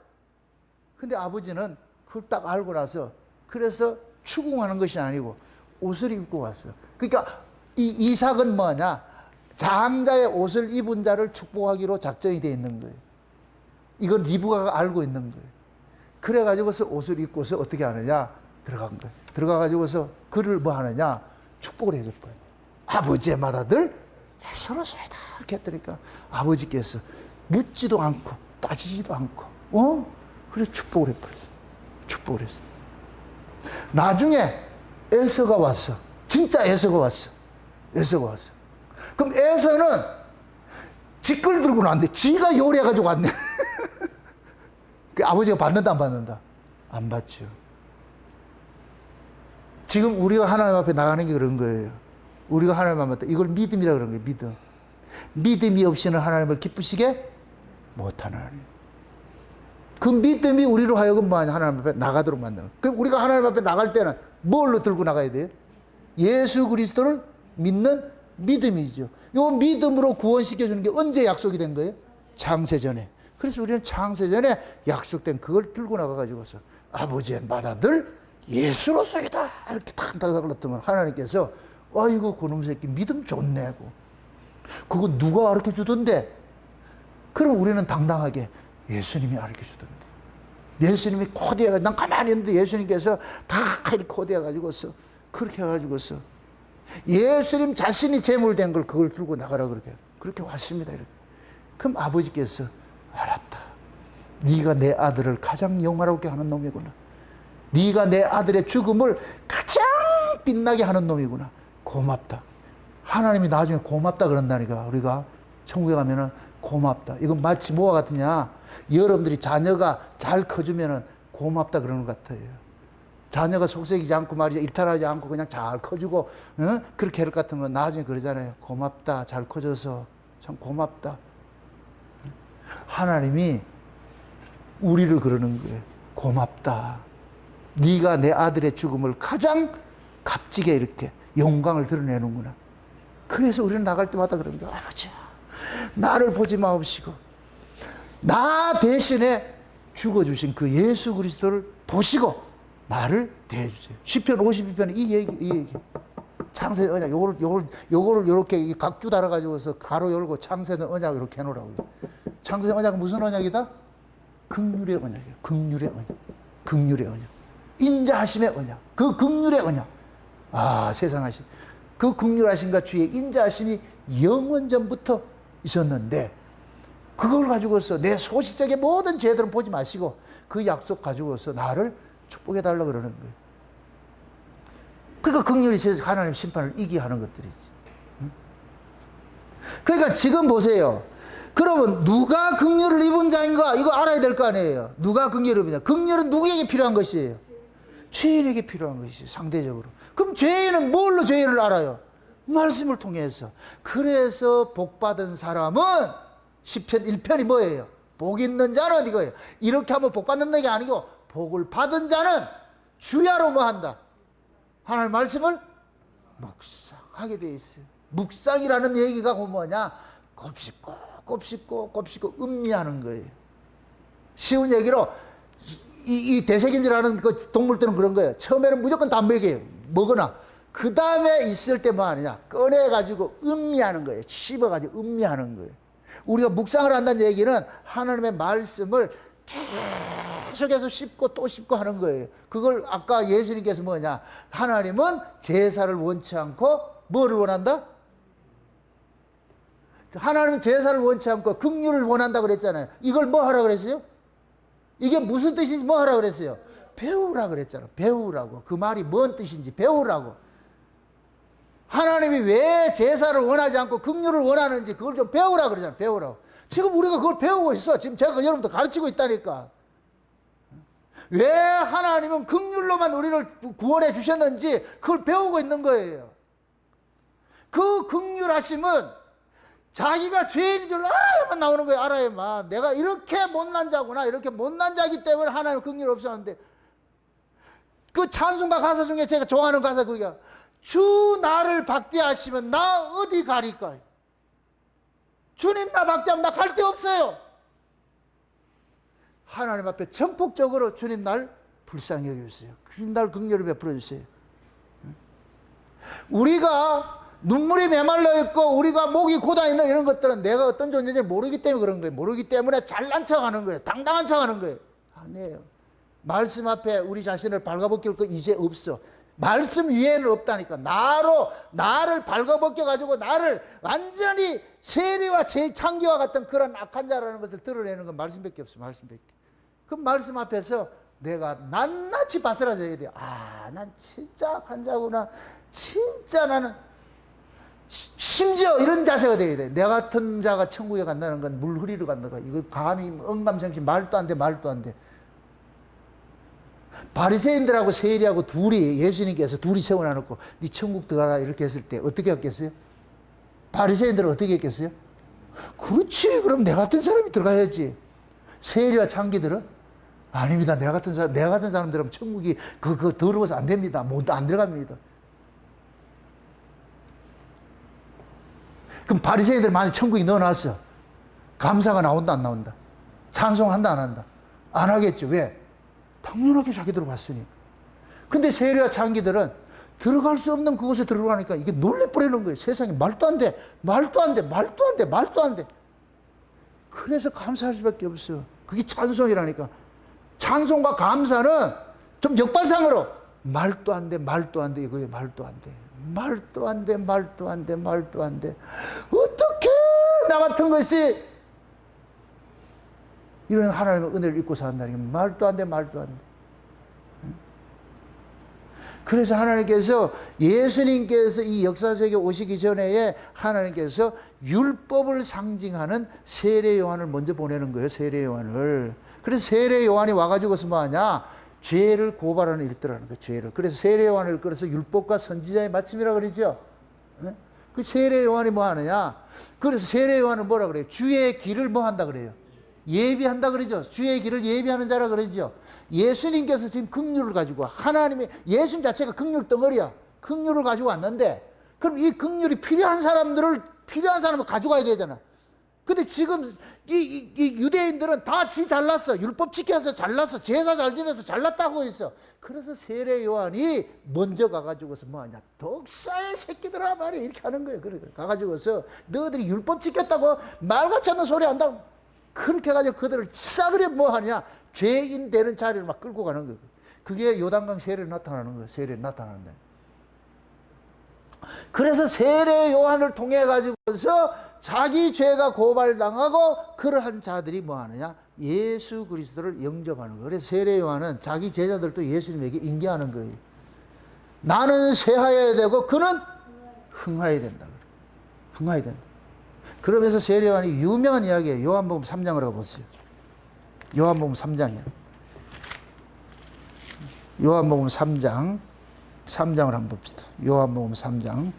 근데 아버지는 그걸 딱 알고 나서 그래서 추궁하는 것이 아니고 옷을 입고 왔어. 그러니까 이 이삭은 뭐냐? 장자의 옷을 입은 자를 축복하기로 작정이 되어 있는 거예요. 이건 리브가가 알고 있는 거예요. 그래가지고서 옷을 입고서 어떻게 하느냐? 들어간 거예요. 들어가가지고서 그를 뭐 하느냐? 축복을 해줄 거예요. 아버지의 맏아들 에서로소이다 이렇게 했더니까 아버지께서 묻지도 않고 따지지도 않고 그래 축복을 해버렸어. 축복을 했어. 나중에 에서가 왔어. 진짜 에서가 왔어. 에서가 왔어. 그럼 에서는 지 걸 들고 나왔는데 지가 요리해가지고 왔네. 그 아버지가 받는다 안 받는다? 안 받죠. 지금 우리가 하나님 앞에 나가는 게 그런 거예요. 우리가 하나님 앞에 이걸 믿음이라 그런 거예요. 믿음. 믿음이 없이는 하나님을 기쁘시게 못하는 하나님. 그 믿음이 우리로 하여금 하나님 앞에 나가도록 만드는. 그럼 우리가 하나님 앞에 나갈 때는 뭘로 들고 나가야 돼요? 예수 그리스도를 믿는 믿음이죠. 이 믿음으로 구원시켜주는 게 언제 약속이 된 거예요? 창세전에. 그래서 우리는 창세전에 약속된 그걸 들고 나가가지고서 아버지의 맏아들 예수로서이다 이렇게 탁 나가렸더만 하나님께서 아이고 그놈 새끼 믿음 좋네. 그거 누가 가르쳐 주던데? 그럼 우리는 당당하게 예수님이 가르쳐 주던데. 예수님이 코디해가지고 난 가만히 있는데 예수님께서 다 이렇게 코디해가지고서 그렇게 해가지고서 예수님 자신이 제물된 걸 그걸 들고 나가라 그렇게 왔습니다. 이렇게. 그럼 아버지께서 알았다. 네가 내 아들을 가장 영화롭게 하는 놈이구나. 네가 내 아들의 죽음을 가장 빛나게 하는 놈이구나. 고맙다. 하나님이 나중에 고맙다 그런다니까. 우리가 천국에 가면은 고맙다. 이건 마치 뭐와 같으냐? 여러분들이 자녀가 잘 커주면은 고맙다 그러는 것 같아요. 자녀가 속썩이지 않고 말이야 일탈하지 않고 그냥 잘 커주고 그렇게 할 것 같으면 나중에 그러잖아요. 고맙다. 잘 커줘서 참 고맙다. 하나님이 우리를 그러는 거예요. 고맙다. 네가 내 아들의 죽음을 가장 값지게 이렇게 영광을 드러내는구나. 그래서 우리는 나갈 때마다 그런 거예요. 아버지, 나를 보지 마옵시고 나 대신에 죽어주신 그 예수 그리스도를 보시고 나를 대해주세요. 시편 52편에 이 얘기. 창세된 언약, 요거를 이렇게 각주 달아가지고서 가로 열고 창세된 언약 이렇게 해놓으라고요. 창세된 언약은 무슨 언약이다? 긍휼의 언약이에요. 긍휼의 언약. 긍휼의 언약. 인자하심의 언약. 그 긍휼의 언약. 아, 세상하신. 그 긍휼하심과 주의 인자하심이 영원 전부터 있었는데, 그걸 가지고서 내 소시적인 모든 죄들은 보지 마시고, 그 약속 가지고서 나를 축복해달라고 그러는 거예요. 그러니까 긍휼이 하나님 심판을 이기게 하는 것들이지. 그러니까 지금 보세요. 그러면 누가 긍휼을 입은 자인가? 이거 알아야 될 거 아니에요. 누가 긍휼을 입은 자? 긍휼은 누구에게 필요한 것이에요? 죄인에게 필요한 것이에요. 상대적으로. 그럼 죄인은 뭘로 죄인을 알아요? 말씀을 통해서. 그래서 복받은 사람은 시편 1편이 뭐예요? 복 있는 자는 이거예요. 이렇게 하면 복 받는 게 아니고 복을 받은 자는 주야로 뭐 한다? 하나님 말씀을 묵상하게 돼 있어요. 묵상이라는 얘기가 뭐냐? 곱씹고 음미하는 거예요. 쉬운 얘기로 이 대세균이라는 그 동물들은 그런 거예요. 처음에는 무조건 다 먹거나 그 다음에 있을 때 뭐 하느냐? 꺼내가지고 음미하는 거예요. 씹어가지고 음미하는 거예요. 우리가 묵상을 한다는 얘기는 하나님의 말씀을 계속해서 씹고 또 씹고 하는 거예요. 그걸 아까 예수님께서 뭐냐? 하나님은 제사를 원치 않고 뭐를 원한다? 하나님은 제사를 원치 않고 긍휼을 원한다 그랬잖아요. 이걸 뭐 하라 그랬어요? 이게 무슨 뜻인지 뭐 하라 그랬어요? 배우라 그랬잖아요. 배우라고. 그 말이 뭔 뜻인지 배우라고. 하나님이 왜 제사를 원하지 않고 긍휼을 원하는지 그걸 좀 배우라 그러잖아요. 배우라고. 지금 우리가 그걸 배우고 있어. 지금 제가 여러분들 가르치고 있다니까. 왜 하나님은 긍휼로만 우리를 구원해 주셨는지 그걸 배우고 있는 거예요. 그 긍휼하심은 자기가 죄인인 줄 알아야만 나오는 거예요. 알아야만. 내가 이렇게 못난 자구나. 이렇게 못난 자이기 때문에 하나님 긍휼 없었는데, 그 찬송가 가사 중에 제가 좋아하는 가사 그게 주 나를 박대하시면 나 어디 가리까? 주님 나 박대하면 나 갈 데 없어요. 하나님 앞에 전폭적으로 주님 날 불쌍히 여겨주세요. 주님 날 긍휼을 베풀어 주세요. 우리가 눈물이 메말라 있고 우리가 목이 고다 있는 이런 것들은 내가 어떤 존재인지 모르기 때문에 그런 거예요. 모르기 때문에 잘난 척하는 거예요. 당당한 척하는 거예요. 아니에요. 말씀 앞에 우리 자신을 발가벗길 거 이제 없어. 말씀 위에는 없다니까. 나를 발가벗겨 가지고 나를 완전히 세리와 창기와 같은 그런 악한 자라는 것을 드러내는 건 말씀밖에 없어. 말씀밖에. 그 말씀 앞에서 내가 낱낱이 바스라져야 돼요. 아, 난 진짜 악한 자구나. 진짜 나는 심지어 이런 자세가 돼야 돼. 내 같은 자가 천국에 간다는 건 물 흐리러 간다는 거. 이거 감히 언감생심 말도 안 돼. 바리새인들하고 세리하고 예수님께서 둘이 세워놔놓고 네 천국 들어가라 이렇게 했을 때 어떻게 했겠어요? 바리새인들은 어떻게 했겠어요? 그렇지, 그럼 내 같은 사람이 들어가야지. 세리와 창기들은 아닙니다. 내 같은 사람들은 천국이 그거 더러워서 안 됩니다. 안 들어갑니다. 그럼 바리새인들 만약 천국에 넣어놨어. 감사가 나온다 안 나온다? 찬송한다 안 한다? 안 하겠죠. 왜? 당연하게 자기들 봤으니까. 근데 세리와 창기들은 들어갈 수 없는 그곳에 들어가니까 이게 놀래버리는 거예요. 세상에 말도 안 돼. 그래서 감사할 수밖에 없어요. 그게 찬송이라니까. 찬송과 감사는 좀 역발상으로 말도 안 돼 이거예요. 말도 안 돼. 어떻게 나 같은 것이 이런 하나님의 은혜를 입고 산다는 게 말도 안 돼. 그래서 하나님께서 예수님께서 이 역사적에 오시기 전에 하나님께서 율법을 상징하는 세례 요한을 먼저 보내는 거예요. 세례 요한을. 그래서 세례 요한이 와가지고서 뭐하냐? 죄를 고발하는 일들하는 거예요. 죄를. 그래서 세례 요한을 끌어서 율법과 선지자의 마침이라 그러죠. 그 세례 요한이 뭐 하느냐? 그래서 세례 요한은 뭐라 그래요? 주의 길을 뭐 한다 그래요? 예비한다 그러죠. 주의 길을 예비하는 자라 그러죠. 예수님께서 지금 긍휼을 가지고 하나님의 예수님 자체가 긍휼 덩어리야. 긍휼을 가지고 왔는데 그럼 이 긍휼이 필요한 사람을 가져가야 되잖아. 근데 지금 이 유대인들은 다 지 잘났어. 율법 지켜서 잘났어. 제사 잘 지내서 잘났다고 했어. 그래서 세례 요한이 먼저 가가지고서 뭐하냐. 독사의 새끼들아 말이야. 이렇게 하는 거예요. 그러니까 가가지고서 너희들이 율법 지켰다고 말같지 않는 소리 한다고. 그렇게 해가지고 그들을 싸그리 뭐하냐. 죄인 되는 자리를 막 끌고 가는 거예요. 그게 요단강 세례로 나타나는 거예요. 세례로 나타나는 거예요. 그래서 세례 요한을 통해 가지고서 자기 죄가 고발당하고 그러한 자들이 뭐 하느냐? 예수 그리스도를 영접하는 거예요. 그래서 세례 요한은 자기 제자들도 예수님에게 인계하는 거예요. 나는 쇠하여야 되고 그는 흥하여야 된다. 흥하여야 된다. 그러면서 세례 요한이 유명한 이야기예요. 요한복음 3장을 가보세요. 요한복음 3장이에요. 요한복음 3장을 한번 봅시다. 요한복음 3장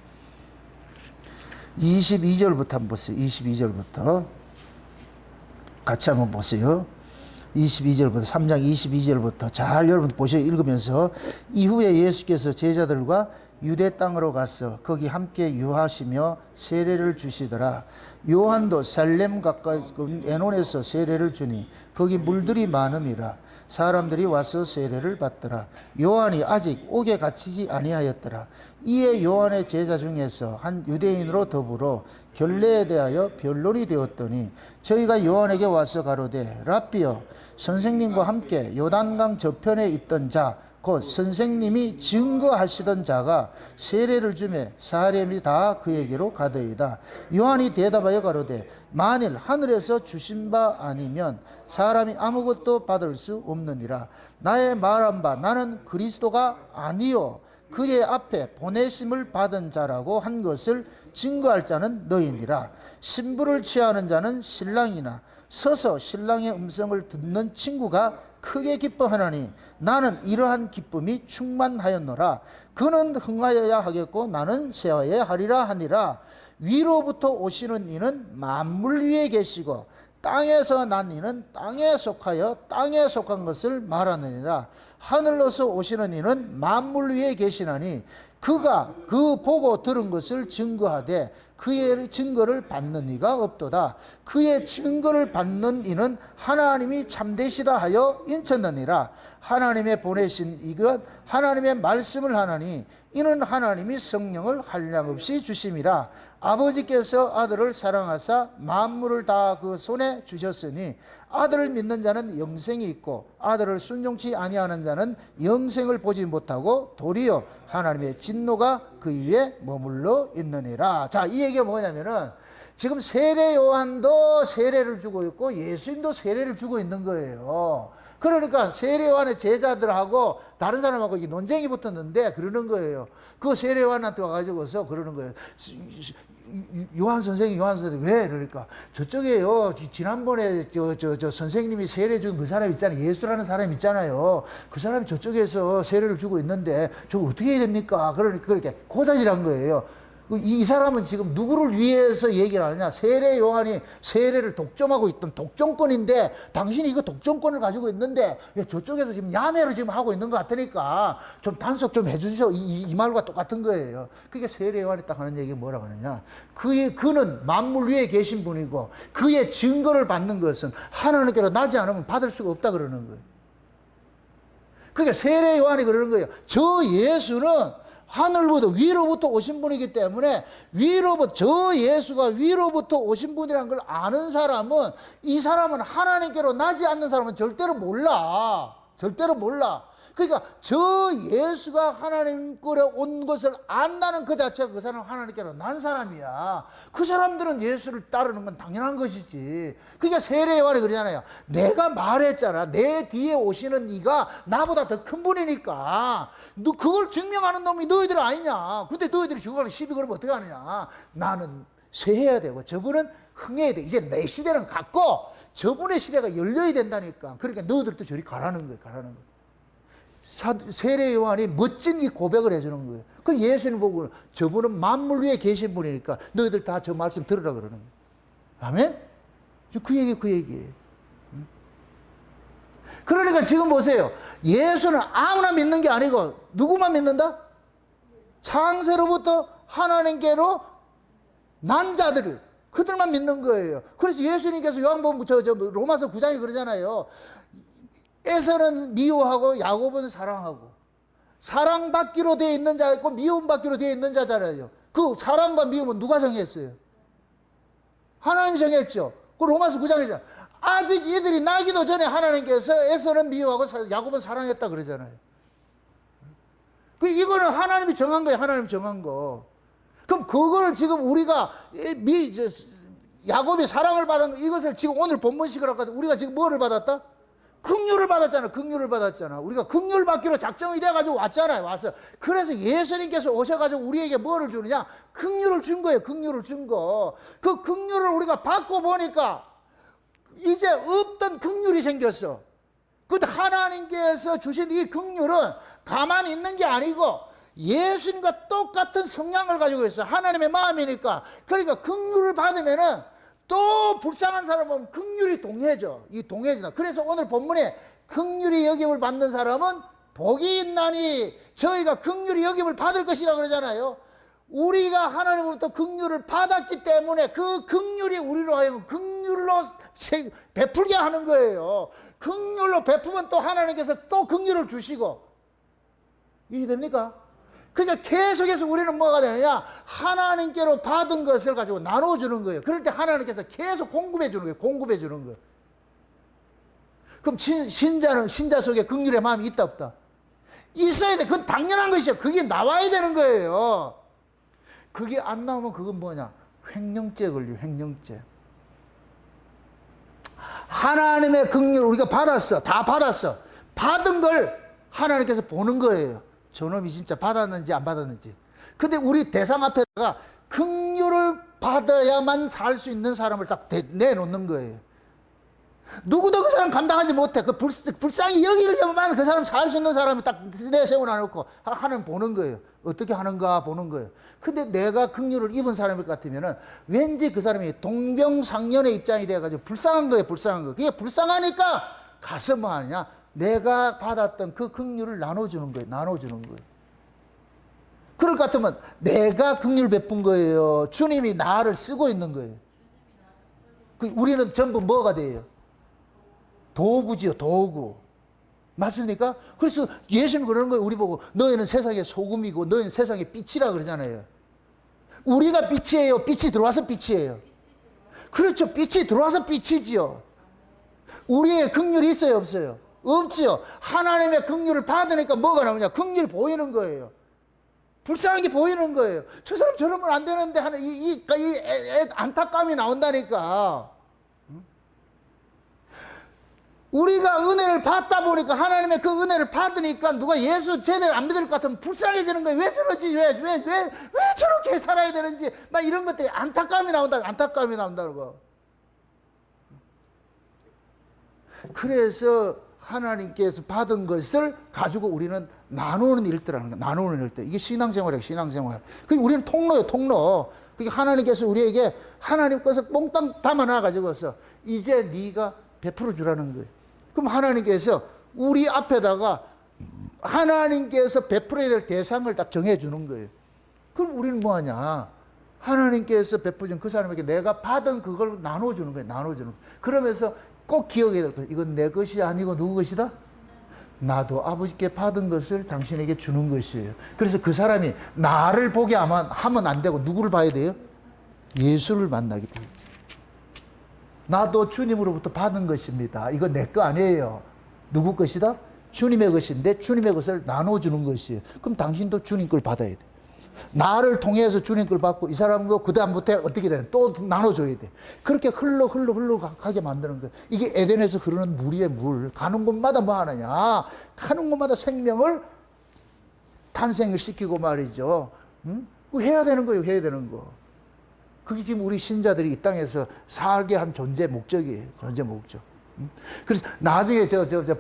22절부터 한번 보세요. 22절부터 같이 한번 보세요. 22절부터 3장 22절부터 잘 여러분 보셔 읽으면서 이후에 예수께서 제자들과 유대 땅으로 가서 거기 함께 유하시며 세례를 주시더라. 요한도 살렘 가까이 에논에서 세례를 주니 거기 물들이 많음이라. 사람들이 와서 세례를 받더라. 요한이 아직 옥에 갇히지 아니하였더라. 이에 요한의 제자 중에서 한 유대인으로 더불어 결례에 대하여 변론이 되었더니 저희가 요한에게 와서 가로되 랍비여 선생님과 함께 요단강 저편에 있던 자 곧 선생님이 증거하시던 자가 세례를 주매 사람이 다 그에게로 가더이다. 요한이 대답하여 가로되 만일 하늘에서 주신 바 아니면 사람이 아무것도 받을 수 없느니라. 나의 말한 바 나는 그리스도가 아니요 그의 앞에 보내심을 받은 자라고 한 것을 증거할 자는 너희니라. 신부를 취하는 자는 신랑이나 서서 신랑의 음성을 듣는 친구가 크게 기뻐하나니 나는 이러한 기쁨이 충만하였노라. 그는 흥하여야 하겠고 나는 쇠하여야 하리라 하니라. 위로부터 오시는 이는 만물 위에 계시고 땅에서 난 이는 땅에 속하여 땅에 속한 것을 말하느니라. 하늘로서 오시는 이는 만물 위에 계시나니 그가 그 보고 들은 것을 증거하되 그의 증거를 받는 이가 없도다. 그의 증거를 받는 이는 하나님이 참되시다 하여 인쳤느니라. 하나님의 보내신 이것 하나님의 말씀을 하나니 이는 하나님이 성령을 한량없이 주심이라. 아버지께서 아들을 사랑하사 만물을 다 그 손에 주셨으니 아들을 믿는 자는 영생이 있고 아들을 순종치 아니하는 자는 영생을 보지 못하고 도리어 하나님의 진노가 그 위에 머물러 있느니라. 자, 이 얘기가 뭐냐면은 지금 세례 요한도 세례를 주고 있고 예수님도 세례를 주고 있는 거예요. 그러니까 세례 요한의 제자들하고 다른 사람하고 논쟁이 붙었는데 그러는 거예요. 그 세례 요한한테 와가지고서 그러는 거예요. 요한 선생님 왜? 그러니까 저쪽에요. 지난번에 저 선생님이 세례 준 그 사람 있잖아요. 예수라는 사람 있잖아요. 그 사람이 저쪽에서 세례를 주고 있는데 저거 어떻게 해야 됩니까? 그러니까 그렇게 고자질한 거예요. 이 사람은 지금 누구를 위해서 얘기를 하느냐? 세례 요한이 세례를 독점하고 있던 독점권인데 당신이 이거 독점권을 가지고 있는데 저쪽에서 지금 야매를 지금 하고 있는 것 같으니까 좀 단속 좀 해주세요. 이 말과 똑같은 거예요. 그게 세례 요한이 딱 하는 얘기가 뭐라고 하느냐? 그는 만물 위에 계신 분이고 그의 증거를 받는 것은 하나님께로 나지 않으면 받을 수가 없다 그러는 거예요. 그러니까 세례 요한이 그러는 거예요. 저 예수는 하늘부터 위로부터 오신 분이기 때문에 저 예수가 위로부터 오신 분이라는 걸 아는 사람은 이 사람은 하나님께로 나지 않는 사람은 절대로 몰라. 절대로 몰라. 그러니까 저 예수가 하나님께로 온 것을 안다는 그 자체가 그 사람은 하나님께로 난 사람이야. 그 사람들은 예수를 따르는 건 당연한 것이지. 그러니까 세례 요한이 그러잖아요. 내가 말했잖아. 내 뒤에 오시는 이가 나보다 더 큰 분이니까 너 그걸 증명하는 놈이 너희들 아니냐. 근데 너희들이 저거를 시비 걸면 어떻게 하느냐. 나는 쇠해야 되고 저분은 흥해야 돼. 이제 내 시대는 갔고 저분의 시대가 열려야 된다니까. 그러니까 너희들도 저리 가라는 거예요. 가라는 거예요. 세례 요한이 멋진 이 고백을 해주는 거예요. 그 예수님 보고 저분은 만물 위에 계신 분이니까 너희들 다 저 말씀 들으라 그러는 거예요. 아멘? 그 얘기예요. 그러니까 지금 보세요. 예수는 아무나 믿는 게 아니고 누구만 믿는다? 창세로부터 하나님께로 난 자들을, 그들만 믿는 거예요. 그래서 예수님께서 요한복음 로마서 9장에 그러잖아요. 에서는 미워하고 야곱은 사랑하고, 사랑받기로 되어 있는 자 있고 미움받기로 되어 있는 자잖아요. 그 사랑과 미움은 누가 정했어요? 하나님이 정했죠. 그 로마서 9장이잖아요. 아직 이들이 나기도 전에 하나님께서 에서는 미워하고 야곱은 사랑했다 그러잖아요. 이거는 하나님이 정한 거예요. 하나님이 정한 거. 그럼 그걸 지금 우리가 야곱이 사랑을 받은 이것을 지금 오늘 본문식으로 하거든. 우리가 지금 뭐를 받았다? 긍휼을 받았잖아. 긍휼을 받았잖아. 우리가 긍휼 받기로 작정이 돼가지고 왔잖아요. 와서. 그래서 예수님께서 오셔가지고 우리에게 뭐를 주느냐? 긍휼을 준 거예요. 긍휼을 준 거. 그 긍휼을 우리가 받고 보니까 이제 없던 긍휼이 생겼어. 근데 하나님께서 주신 이 긍휼은 가만히 있는 게 아니고 예수님과 똑같은 성향을 가지고 있어. 하나님의 마음이니까. 그러니까 긍휼을 받으면은 또 불쌍한 사람은 긍휼이 동해져. 이 동해진다. 그래서 오늘 본문에 긍휼히 여김을 받는 사람은 복이 있나니 저희가 긍휼히 여김을 받을 것이라 그러잖아요. 우리가 하나님으로부터 긍휼을 받았기 때문에 그 긍휼이 우리로 하여금 긍휼로 베풀게 하는 거예요. 긍휼로 베푸면 또 하나님께서 또 긍휼을 주시고. 이해됩니까? 그러니까 계속해서 우리는 뭐가 되느냐? 하나님께로 받은 것을 가지고 나눠주는 거예요. 그럴 때 하나님께서 계속 공급해 주는 거예요. 공급해 주는 거예요. 그럼 신자 속에 긍휼의 마음이 있다 없다? 있어야 돼. 그건 당연한 것이죠. 그게 나와야 되는 거예요. 그게 안 나오면 그건 뭐냐? 횡령죄 걸려. 횡령죄. 하나님의 긍휼을 우리가 받았어. 다 받았어. 받은 걸 하나님께서 보는 거예요. 저놈이 진짜 받았는지 안 받았는지. 근데 우리 대상 앞에다가 긍휼을 받아야만 살 수 있는 사람을 딱 내놓는 거예요. 누구도 그 사람 감당하지 못해. 그 불쌍히 여기려면 그 사람 살 수 있는 사람이 딱 내세워놔놓고 하나님 보는 거예요. 어떻게 하는가 보는 거예요. 근데 내가 긍휼을 입은 사람일 것 같으면은 왠지 그 사람이 동병상련의 입장이 돼가지고 불쌍한 거예요. 불쌍한 거. 그게 불쌍하니까 가서 뭐 하느냐? 내가 받았던 그 긍휼을 나눠주는 거예요. 나눠주는 거예요. 그럴 것 같으면 내가 긍휼 베푼 거예요. 주님이 나를 쓰고 있는 거예요. 우리는 전부 뭐가 돼요? 도구지요. 도구. 맞습니까? 그래서 예수님 그러는 거예요. 우리 보고 너희는 세상의 소금이고 너희는 세상의 빛이라 그러잖아요. 우리가 빛이에요. 빛이 들어와서 빛이에요. 그렇죠. 빛이 들어와서 빛이지요. 우리의 긍휼이 있어요? 없어요? 없지요. 하나님의 긍휼을 받으니까 뭐가 나오냐? 긍휼이 보이는 거예요. 불쌍한 게 보이는 거예요. 저 사람 저러면 안 되는데 하는 이 안타까움이 나온다니까. 우리가 은혜를 받다 보니까 하나님의 그 은혜를 받으니까 누가 예수 제대로 안 믿을 것 같으면 불쌍해지는 거예요. 왜 저러지? 왜 저렇게 살아야 되는지 막 이런 것들이 안타까움이 나온다. 안타까움이 나온다고. 그래서 하나님께서 받은 것을 가지고 우리는 나누는 일들하는 거예요. 나누는 일들. 이게 신앙생활이에요. 신앙생활. 그게 우리는 통로예요. 통로. 그게 하나님께서 우리에게 하나님 것을 몽땅 담아놔 가지고서 이제 네가 베풀어 주라는 거예요. 그럼 하나님께서 우리 앞에다가 하나님께서 베풀어야 될 대상을 딱 정해주는 거예요. 그럼 우리는 뭐 하냐? 하나님께서 베풀어준 그 사람에게 내가 받은 그걸 나눠주는 거예요. 나눠주는 거예요. 그러면서 꼭 기억해야 될 거예요. 이건 내 것이 아니고 누구 것이다? 나도 아버지께 받은 것을 당신에게 주는 것이에요. 그래서 그 사람이 나를 보게 하면 안 되고 누구를 봐야 돼요? 예수를 만나게 돼요. 나도 주님으로부터 받은 것입니다. 이거 내 거 아니에요. 누구 것이다? 주님의 것인데 주님의 것을 나눠주는 것이에요. 그럼 당신도 주님 걸 받아야 돼. 나를 통해서 주님 걸 받고 이 사람도 그 다음부터 어떻게 되냐? 또 나눠줘야 돼. 그렇게 흘러가게 만드는 거예요. 이게 에덴에서 흐르는 물이에요. 물. 가는 곳마다 뭐 하느냐? 가는 곳마다 생명을 탄생을 시키고 말이죠. 응? 해야 되는 거예요. 해야 되는 거. 그게 지금 우리 신자들이 이 땅에서 살게 한 존재 목적이에요. 존재 목적. 그래서 나중에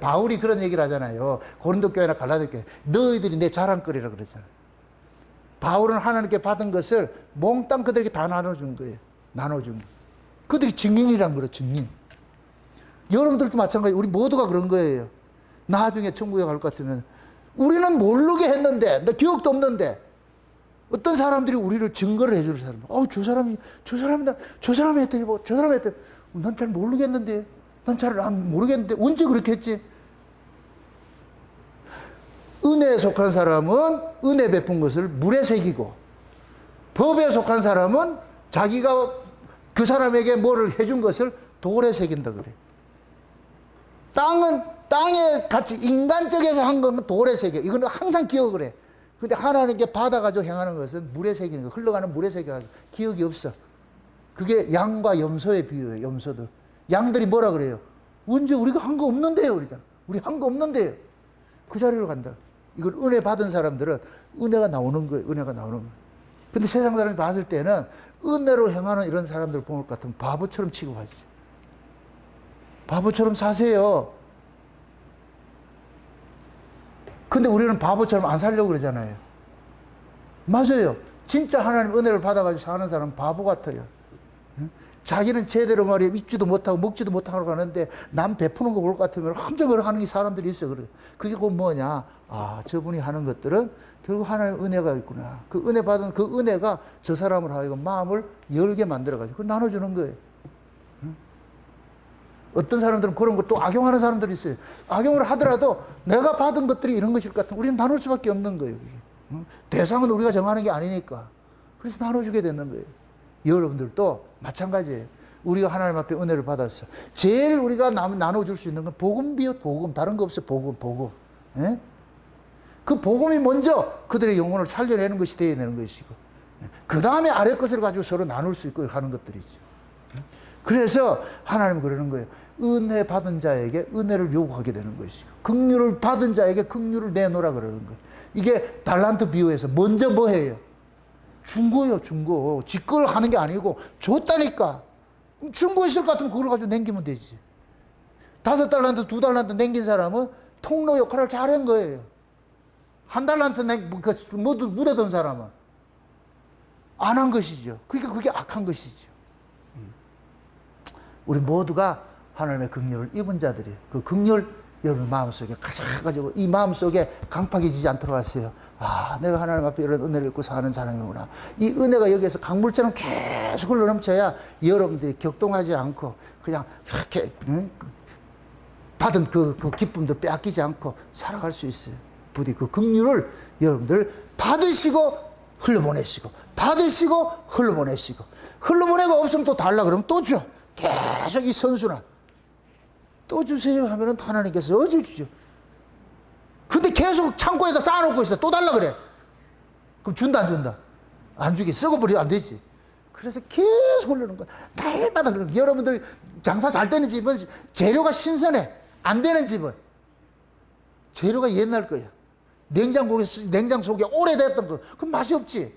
바울이 그런 얘기를 하잖아요. 고린도 교회나 갈라디아 교회. 너희들이 내 자랑거리라 그랬잖아요. 바울은 하나님께 받은 것을 몽땅 그들에게 다 나눠준 거예요. 나눠준 거예요. 그들이 증인이란 거예요. 증인. 여러분들도 마찬가지예요. 우리 모두가 그런 거예요. 나중에 천국에 갈 것 같으면 우리는 모르게 했는데, 내 기억도 없는데, 어떤 사람들이 우리를 증거를 해줄 사람, 저 사람이 했더니, 저 사람이 했더니, 난 잘 모르겠는데, 난 모르겠는데, 언제 그렇게 했지? 은혜에 속한 사람은 은혜 베푼 것을 물에 새기고, 법에 속한 사람은 자기가 그 사람에게 뭐를 해준 것을 돌에 새긴다 그래. 땅에 같이 인간적에서 한 건 돌에 새겨. 이거는 항상 기억을 해. 근데 하나님께 받아가지고 행하는 것은 물에 새기는 거. 흘러가는 물에 새겨가지고 기억이 없어. 그게 양과 염소의 비유예요. 염소들. 양들이 뭐라 그래요? 언제 우리가 한 거 없는데요. 그러잖아. 우리 한 거 없는데요. 그 자리로 간다. 이걸 은혜 받은 사람들은 은혜가 나오는 거예요. 은혜가 나오는 거예요. 근데 세상 사람이 봤을 때는 은혜로 행하는 이런 사람들 볼 것 같으면 바보처럼 취급하시죠. 바보처럼 사세요. 근데 우리는 바보처럼 안 살려고 그러잖아요. 맞아요. 진짜 하나님 은혜를 받아가지고 사는 사람은 바보 같아요. 자기는 제대로 말이야 입지도 못하고 먹지도 못하고 가는데 남 베푸는 거 볼 것 같으면 함정을 하는 사람들이 있어. 그게 곧 뭐냐? 저분이 하는 것들은 결국 하나님의 은혜가 있구나. 그 은혜 받은 그 은혜가 저 사람을 하여금 마음을 열게 만들어가지고 그걸 나눠주는 거예요. 어떤 사람들은 그런 걸 또 악용하는 사람들이 있어요. 악용을 하더라도 내가 받은 것들이 이런 것일 것 같으면 우리는 나눌 수밖에 없는 거예요. 대상은 우리가 정하는 게 아니니까. 그래서 나눠주게 되는 거예요. 여러분들도 마찬가지예요. 우리가 하나님 앞에 은혜를 받았어. 제일 우리가 나눠줄 수 있는 건 복음비요. 복음. 다른 거 없어요. 복음. 예? 그 복음이 먼저 그들의 영혼을 살려내는 것이 되어야 되는 것이고, 그 다음에 아래 것을 가지고 서로 나눌 수 있고 하는 것들이죠. 그래서 하나님은 그러는 거예요. 은혜 받은 자에게 은혜를 요구하게 되는 것이고, 긍휼을 받은 자에게 긍휼을 내놓으라 그러는 거예요. 이게 달란트 비유에서 먼저 뭐 해요? 준 거예요, 준 거. 지 걸 하는 게 아니고 줬다니까. 준 거 있을 것 같으면 그걸 가지고 남기면 되지. 5달란트, 2달란트 남긴 사람은 통로 역할을 잘한 거예요. 1달란트 묻어둔 사람은 안 한 것이죠. 그러니까 그게 악한 것이죠. 우리 모두가 하나님의 긍휼을 입은 자들이에요. 그 긍휼 여러분 마음속에 가져가지고 이 마음속에 강팍이 지지 않도록 하세요. 내가 하나님 앞에 이런 은혜를 입고 사는 사람이구나. 이 은혜가 여기에서 강물처럼 계속 흘러넘쳐야 여러분들이 격동하지 않고 그냥 이렇게 받은 그 기쁨들 빼앗기지 않고 살아갈 수 있어요. 부디 그 긍휼을 여러분들 받으시고 흘러보내시고, 받으시고 흘러보내시고, 흘러보내고 없으면 또 달라 그러면 또 줘. 계속 이 선순환. 또 주세요 하면은 하나님께서 어제 주죠. 근데 계속 창고에다 쌓아놓고 있어. 또 달라 그래. 그럼 준다, 안 준다? 안 주게. 썩어버리면 안 되지. 그래서 계속 흘러는 거야. 날마다 그런 거야. 여러분들 장사 잘 되는 집은 재료가 신선해. 안 되는 집은 재료가 옛날 거야. 냉장 속에 오래됐던 거. 그럼 맛이 없지.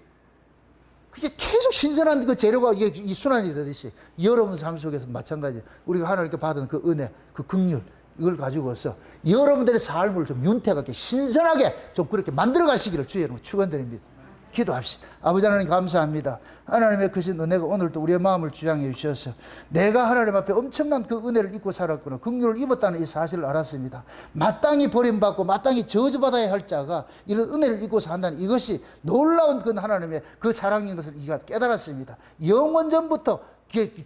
그게 계속 신선한 그 재료가 이 순환이 되듯이 여러분 삶 속에서 마찬가지. 우리가 하나님께 받은 그 은혜, 그 긍휼, 이걸 가지고서 여러분들의 삶을 좀 윤택하게 신선하게 좀 그렇게 만들어 가시기를 주의 이름으로 축원드립니다. 기도합시다. 아버지 하나님 감사합니다. 하나님의 크신 은혜가 오늘도 우리의 마음을 주장해 주셔서 내가 하나님 앞에 엄청난 그 은혜를 입고 살았구나, 긍휼을 입었다는 이 사실을 알았습니다. 마땅히 버림받고 마땅히 저주받아야 할 자가 이런 은혜를 입고 산다는 이것이 놀라운 그 하나님의 그 사랑인 것을 이가 깨달았습니다. 영원 전부터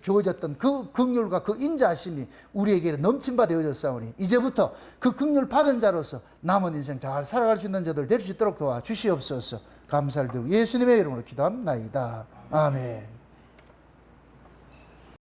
주어졌던 그 긍휼과 그 인자하심이 우리에게 넘친 바 되어졌사오니 이제부터 그 긍휼 받은 자로서 남은 인생 잘 살아갈 수 있는 자들 될 수 있도록 도와주시옵소서. 감사를 드리고 예수님의 이름으로 기도합나이다. 아멘.